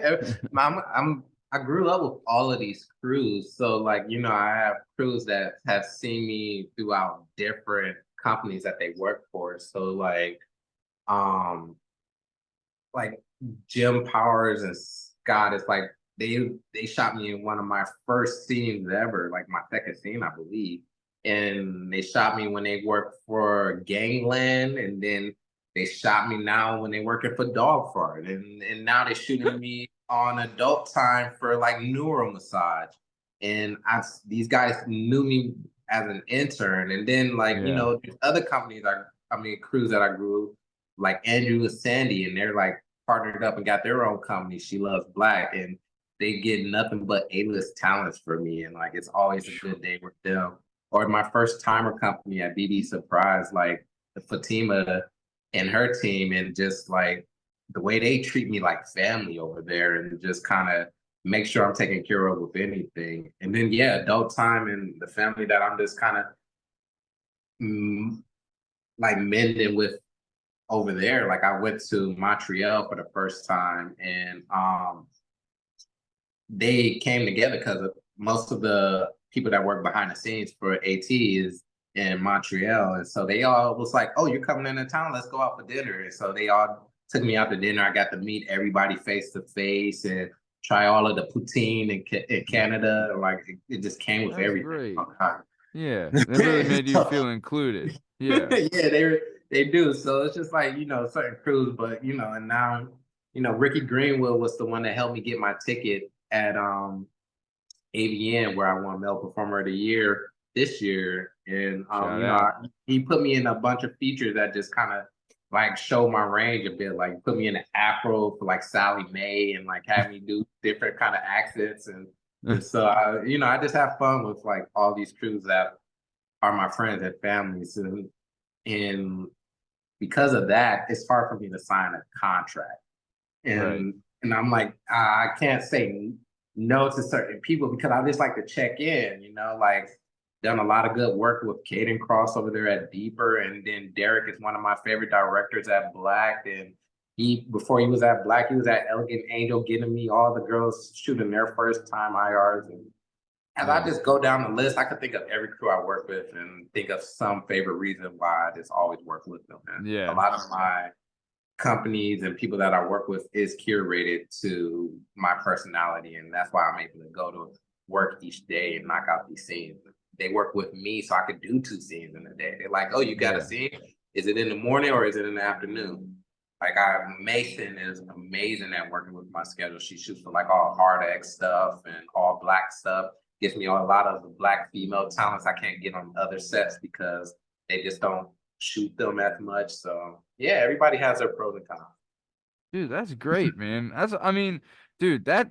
question. I grew up with all of these crews, so like I have crews that have seen me throughout different companies that they work for. So like Jim Powers and Scott, it's like they shot me in one of my first scenes ever, like my second scene, I believe. And they shot me when they worked for Gangland, and then they shot me now when they're working for Dog Fart. And now they're shooting me on Adult Time for like neuro massage. And these guys knew me as an intern. And then there's other companies, crews that I grew, like Andrew and Sandy, and they're like partnered up and got their own company, She Loves Black, and they get nothing but A-list talents for me. And like, it's always a good day with them. Or my first timer company at BB Surprise, like Fatima and her team, and just like the way they treat me like family over there, and just kind of make sure I'm taken care of with anything. And then Adult Time and the family that I'm just kind of like mending with over there. Like, I went to Montreal for the first time, and they came together because most of the people that work behind the scenes for AT is in Montreal. And so they all was like, oh, you're coming into town, let's go out for dinner. And so they all took me out to dinner. I got to meet everybody face to face and try all of the poutine in Canada. Like, it just came with everything. Great. Yeah, they really made you feel included. Yeah. Yeah, they do. So it's just like, certain crews, but and now, Ricky Greenwood was the one that helped me get my ticket at AVN, where I won Male Performer of the Year this year. And he put me in a bunch of features that just kind of like show my range a bit, like put me in an afro for like Sally Mae, and like have me do different kind of accents. And so I just have fun with like all these crews that are my friends and families. And because of that, it's hard for me to sign a contract. And I'm like, I can't say no to certain people because I just like to check in, like done a lot of good work with Caden Cross over there at Deeper. And then Derek is one of my favorite directors at Black. And before he was at Black, he was at Elegant Angel, getting me all the girls shooting their first time IRs. And as I just go down the list, I could think of every crew I work with and think of some favorite reason why I just always work with them. And a lot of my companies and people that I work with is curated to my personality, and that's why I'm able to go to work each day and knock out these scenes. They work with me so I could do 2 scenes in a day. They're like, "Oh, you got a scene? Is it in the morning or is it in the afternoon?" Like, Mason is amazing at working with my schedule. She shoots for like all hard X stuff and all black stuff. Gives me a lot of the black female talents I can't get on other sets because they just don't shoot them as much. So yeah, everybody has their pros and cons. Dude, that's great, man. I mean, dude, that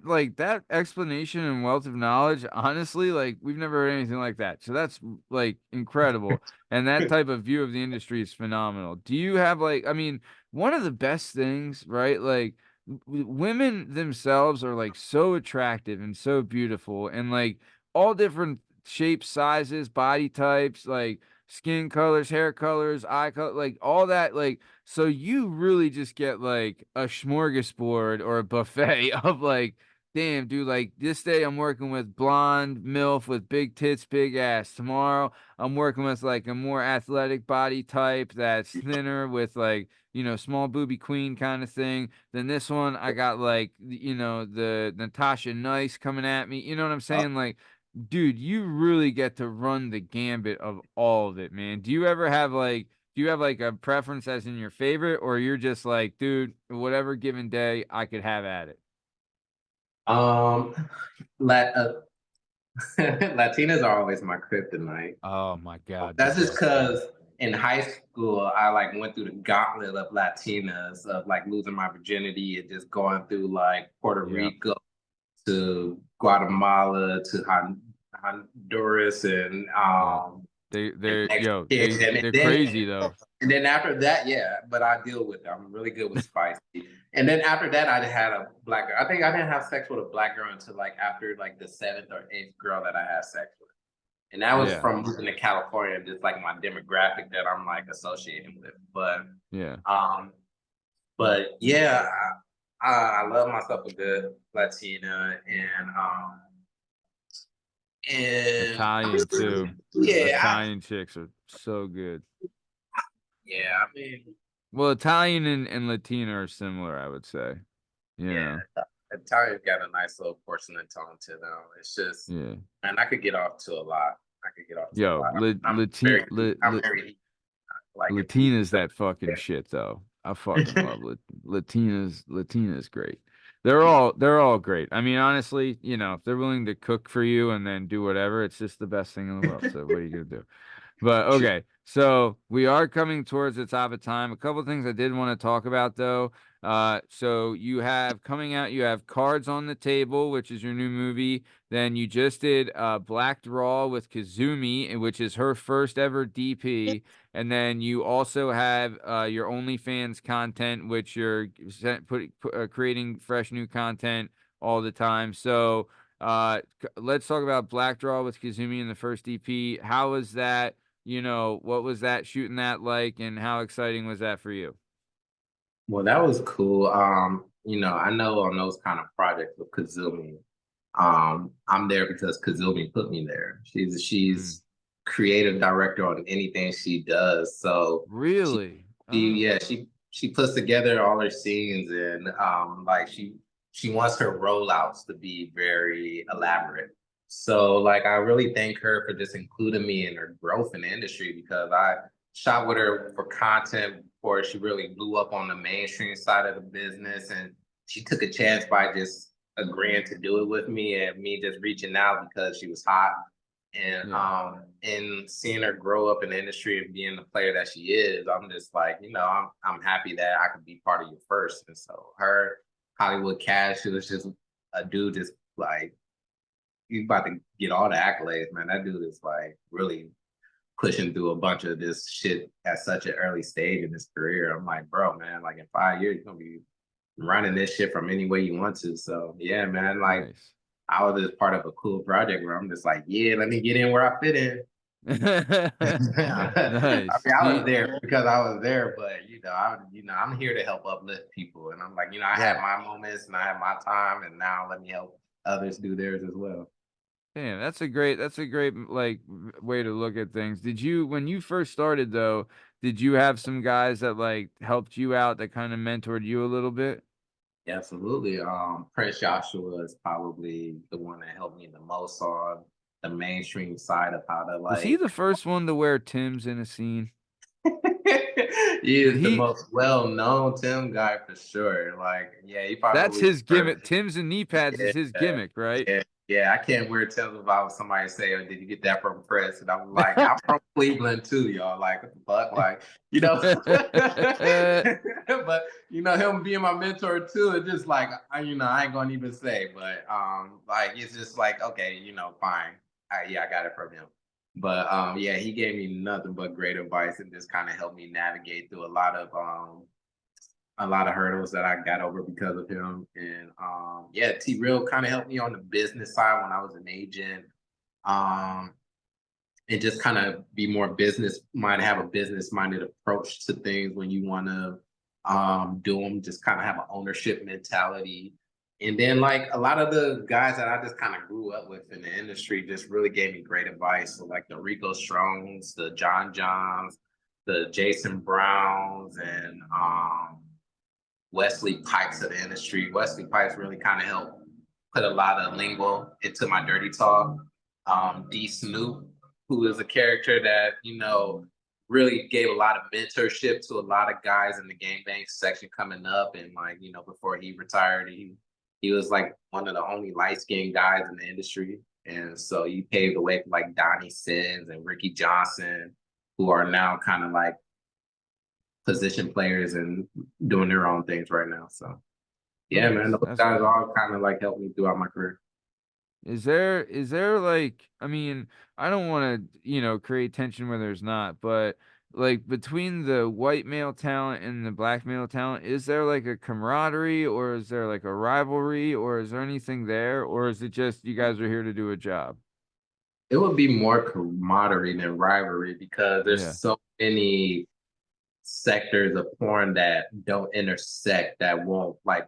explanation and wealth of knowledge, honestly, like we've never heard anything like that. So that's like incredible. And that type of view of the industry is phenomenal. Do you have like, I mean, one of the best things, right? Like women themselves are like so attractive and so beautiful and like all different shapes, sizes, body types, like skin colors, hair colors, eye color, like all that, like so you really just get like a smorgasbord or a buffet of like, damn, dude, like this day I'm working with blonde MILF with big tits, big ass. Tomorrow I'm working with like a more athletic body type that's thinner with like, you know, small booby queen kind of thing. Then this one I got like, you know, the Natasha Nice coming at me. You know what I'm saying? Like, dude, you really get to run the gambit of all of it, man. Do you have like a preference as in your favorite, or you're just like, dude, whatever given day, I could have at it? Um, Lat- Latinas are always my kryptonite. Oh my God, the That's just best, dude. because in high school I like went through the gauntlet of Latinas of like losing my virginity and just going through like Puerto Yeah, Rico to Guatemala to Honduras and yeah. and They're yo, Mexican, they're crazy though. and then after that, yeah, but I deal with it. I'm really good with spicy. And then after that, I had a black girl. I think I didn't have sex with a black girl until like after like the 7th or 8th girl that I had sex with. And that was Yeah, from moving to California, just like my demographic that I'm like associating with. yeah. Um, but yeah, I love myself a good Latina, and Italian too. yeah, Italian chicks are so good. yeah. I mean, Well, Italian and Latina are similar, I would say. You yeah. know, Italians got a nice little porcelain tone to them. It's just, yeah. and I could get off to a lot. I could get off to a Yo, lot. I'm very like if you Latina's that fucking shit though. I fucking love Latina's great. They're all great. I mean, honestly, you know, if they're willing to cook for you and then do whatever, it's just the best thing in the world. So what are you gonna do? But okay, so we are coming towards the top of time. A couple things I did want to talk about though. So you have coming out, you have Cards on the Table, which is your new movie. Then you just did Blackedraw with Kazumi, which is her first ever DP. And then you also have your OnlyFans content, which you're creating fresh new content all the time. So let's talk about Blackedraw with Kazumi in the first DP. How was that? You know, what was that shooting that like, and how exciting was that for you? Well, that was cool. I know on those kind of projects with Kazumi, I'm there because Kazumi put me there. Mm. She's creative director on anything she does. So Really? Oh, yeah, she puts together all her scenes and like she wants her rollouts to be very elaborate. So like I really thank her for just including me in her growth in the industry because I shot with her for content before she really blew up on the mainstream side of the business, and she took a chance by just agreeing to do it with me and me just reaching out because she was hot yeah. and seeing her grow up in the industry and being the player that she is, I'm just like, I'm happy that I could be part of you first. And so her Hollywood Cash, it was just a dude just like he's about to get all the accolades, man. That dude is like really pushing through a bunch of this shit at such an early stage in his career. I'm like, bro, man, like in 5 years, you're gonna be running this shit from any way you want to. So yeah, man, like Nice. I was just part of a cool project where I'm just like, yeah, let me get in where I fit in. I Nice. mean, I was there because I was there, but I'm here to help uplift people, and I'm like, I had Right. my moments and I had my time, and now let me help others do theirs as well. Damn, that's a great like way to look at things. Did you when you first started though, did you have some guys that like helped you out that kind of mentored you a little bit? Absolutely. Prince Joshua is probably the one that helped me the most on the mainstream side of how to Was he like. the first one to wear Tim's in a scene? He Did is the he? most well-known Tim guy for sure. Like, yeah, he That's probably his gimmick. Tim's and knee pads is yeah, his gimmick, right? yeah, yeah. I can't wear Tim's without somebody say, "Oh, did you get that from Prince?" And I'm like, I'm from Cleveland too, y'all. Like, what the fuck, like, you know. But him being my mentor too. It's just like, I ain't gonna even say, but like, it's just like, okay, fine. Yeah, I got it from him. But yeah, he gave me nothing but great advice and just kind of helped me navigate through a lot of hurdles that I got over because of him. And yeah, T Real kind of helped me on the business side when I was an agent. Um, and just kind of be more business minded, have a business minded approach to things when you want to do them, just kind of have an ownership mentality. And then like a lot of the guys that I just kind of grew up with in the industry just really gave me great advice. So like the Rico Strongs, the John Johns, the Jason Browns, and Wesley Pipes of the industry. Wesley Pipes really kind of helped put a lot of lingo into my dirty talk. D Snoop, who is a character that, really gave a lot of mentorship to a lot of guys in the gangbang section coming up. And like, before he retired, he was like one of the only light-skinned guys in the industry. And so he paved the way for like Donnie Sins and Ricky Johnson, who are now kind of like position players and doing their own things right now. So yeah, man, those That's guys cool. all kind of like helped me throughout my career. Is there like, I mean, I don't want to, create tension where there's not, but like between the white male talent and the black male talent, is there like a camaraderie or is there like a rivalry or is there anything there or is it just you guys are here to do a job? It would be more camaraderie than rivalry because there's Yeah. so many sectors of porn that don't intersect that won't like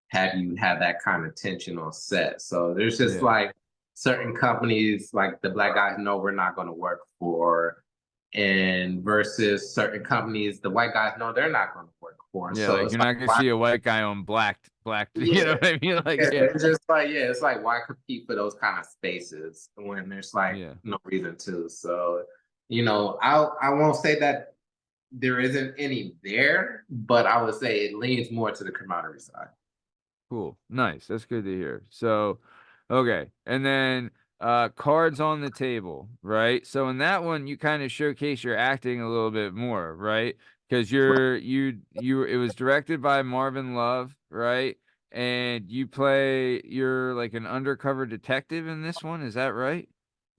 have you have that kind of tension on set. So there's just Yeah. like certain companies like the black guys know we're not going to work for, and versus certain companies the white guys know they're not going to work for. Yeah, So like it's you're like not gonna why, see a white guy on black, you know yeah, what I mean? Like, yeah, yeah. it's just like it's like why compete for those kind of spaces when there's like Yeah. no reason to. So I won't say that there isn't any there, but I would say it leans more to the camaraderie side. Cool. Nice. That's good to hear. So, okay. And then cards on the table, right? So in that one you kind of showcase your acting a little bit more, right? Because it was directed by Marvin Love, right? And you're like an undercover detective in this one, is that right?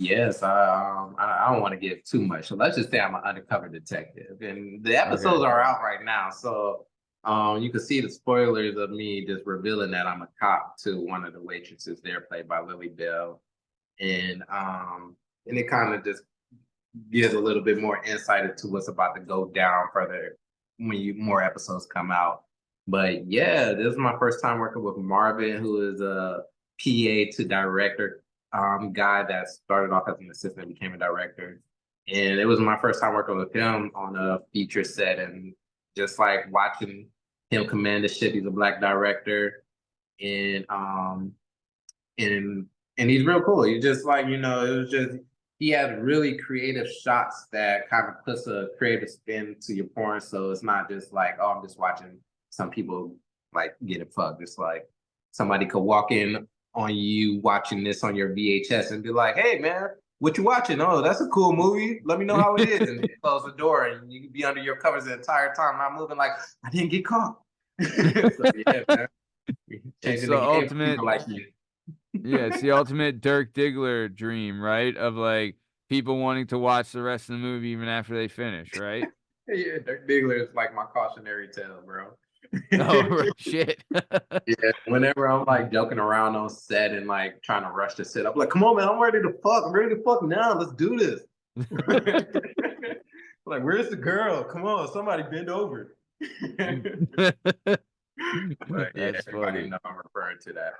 Yes, I don't want to give too much. So let's just say I'm an undercover detective, and the Okay. episodes are out right now. So you can see the spoilers of me just revealing that I'm a cop to one of the waitresses there, played by Lily Bell, and it kind of just gives a little bit more insight into what's about to go down further when more episodes come out. But yeah, this is my first time working with Marvin, who is a PA to director guy that started off as an assistant, became a director. And it was my first time working with him on a feature set, and just like watching him command the ship. He's a black director, and and and he's real cool. He's just like it was just he has really creative shots that kind of puts a creative spin to your porn. So it's not just like, oh, I'm just watching some people like get it fucked. It's like somebody could walk in on you watching this on your VHS and be like, hey man, what you watching? Oh, that's a cool movie. Let me know how it is. And you close the door and you can be under your covers the entire time, not moving like I didn't get caught. So yeah, man. It's Changing the the game for ultimate people like you. Yeah, it's the ultimate Dirk Diggler dream, right? Of like people wanting to watch the rest of the movie even after they finish, right? Yeah, Dirk Diggler is like my cautionary tale, bro. Oh, right, shit. Yeah, whenever I'm like joking around on set and like trying to rush the set, I'm like, come on, man, I'm ready to fuck. I'm ready to fuck now. Let's do this. Like, where's the girl? Come on, somebody bend over. But yeah, That's everybody funny. know I'm referring to that.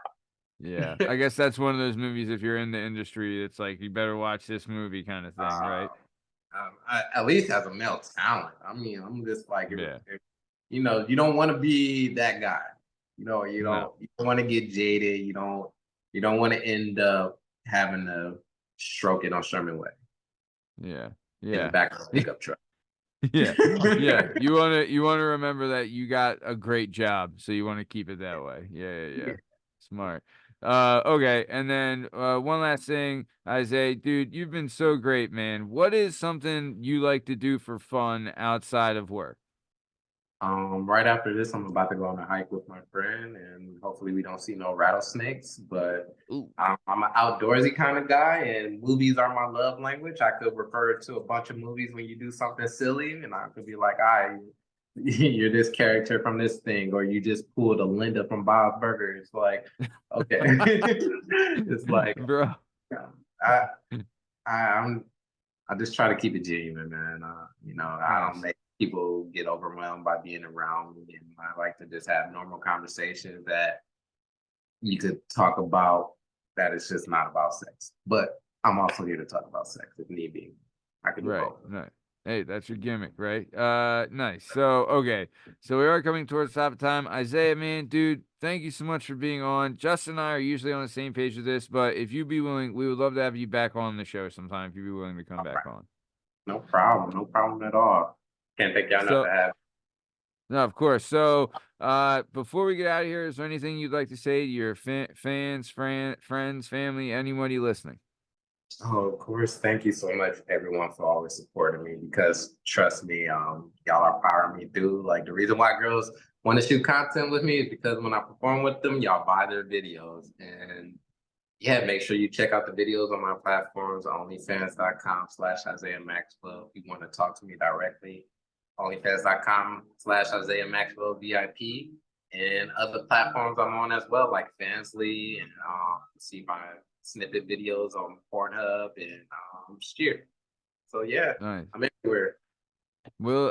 Yeah, I guess that's one of those movies. If you're in the industry, it's like you better watch this movie kind of thing, Uh, right? at least as a male talent. I mean, I'm just like, Yeah. you know, you don't want to be that guy. You know, you No. don't want to get jaded. You don't want to end up having to stroke it on Sherman Way Yeah. in the Yeah. back of a pickup truck. Yeah. Yeah. You wanna remember that you got a great job, so you want to keep it that way. Yeah. Smart. Okay, and then one last thing, Isaiah, dude, you've been so great, man. What is something you like to do for fun outside of work? Right after this, I'm about to go on a hike with my friend, and hopefully we don't see no rattlesnakes. But Ooh. I'm an outdoorsy kind of guy, and movies are my love language. I could refer to a bunch of movies when you do something silly, and I could be like, you're this character from this thing, or you just pulled a Linda from Bob's Burgers. It's like, okay, it's like, Bro. I, I just try to keep it genuine, man. You know, I don't Nice. make people get overwhelmed by being around me, and I like to just have normal conversations that you could talk about. That it's just not about sex, but I'm also here to talk about sex if need be. I can do Right. both. Nice. Hey, that's your gimmick, right? Nice. So, okay. So we are coming towards the top of time. Isaiah, man, dude, thank you so much for being on. Justin and I are usually on the same page with this, but if you'd be willing, we would love to have you back on the show sometime if you'd be willing to come back on. No problem at all. Can't thank y'all enough So, for having. no, of course. So, before we get out of here, is there anything you'd like to say to your fans, friends, family, anybody listening? Oh, of course. Thank you so much, everyone, for always supporting me. Because trust me, y'all are powering me through. Like the reason why girls want to shoot content with me is because when I perform with them, y'all buy their videos. And yeah, make sure you check out the videos on my platforms, onlyfans.com/Isiah Maxwell. If you want to talk to me directly, onlyfans.com/Isiah Maxwell VIP, and other platforms I'm on as well, like Fansly, and see my snippet videos on Pornhub and Steer. So yeah, Nice. I'm everywhere. Well,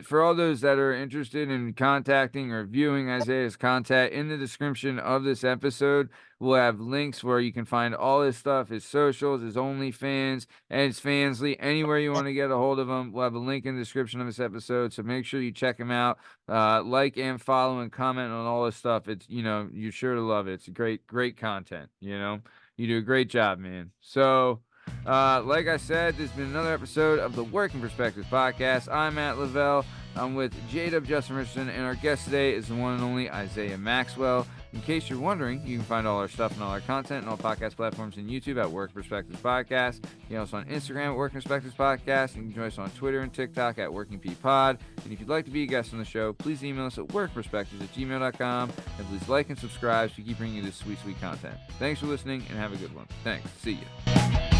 for all those that are interested in contacting or viewing Isaiah's content, in the description of this episode, we'll have links where you can find all his stuff, his socials, his OnlyFans, and his Fansly. Anywhere you want to get a hold of him, we'll have a link in the description of this episode. So make sure you check him out, like and follow and comment on all his stuff. It's, you're sure to love it. It's great content. You do a great job, man. So. Like I said, this has been another episode of the Working Perspectives Podcast. I'm Matt Lavelle. I'm with Jdubs Justin Richardson, and our guest today is the one and only Isiah Maxwell. In case you're wondering, you can find all our stuff and all our content on all podcast platforms and YouTube at Working Perspectives Podcast. You can also on Instagram at Working Perspectives Podcast. You can join us on Twitter and TikTok at WorkingPPod. And if you'd like to be a guest on the show, please email us at workperspectives@gmail.com. And please like and subscribe so we keep bringing you this sweet, sweet content. Thanks for listening and have a good one. Thanks. See ya.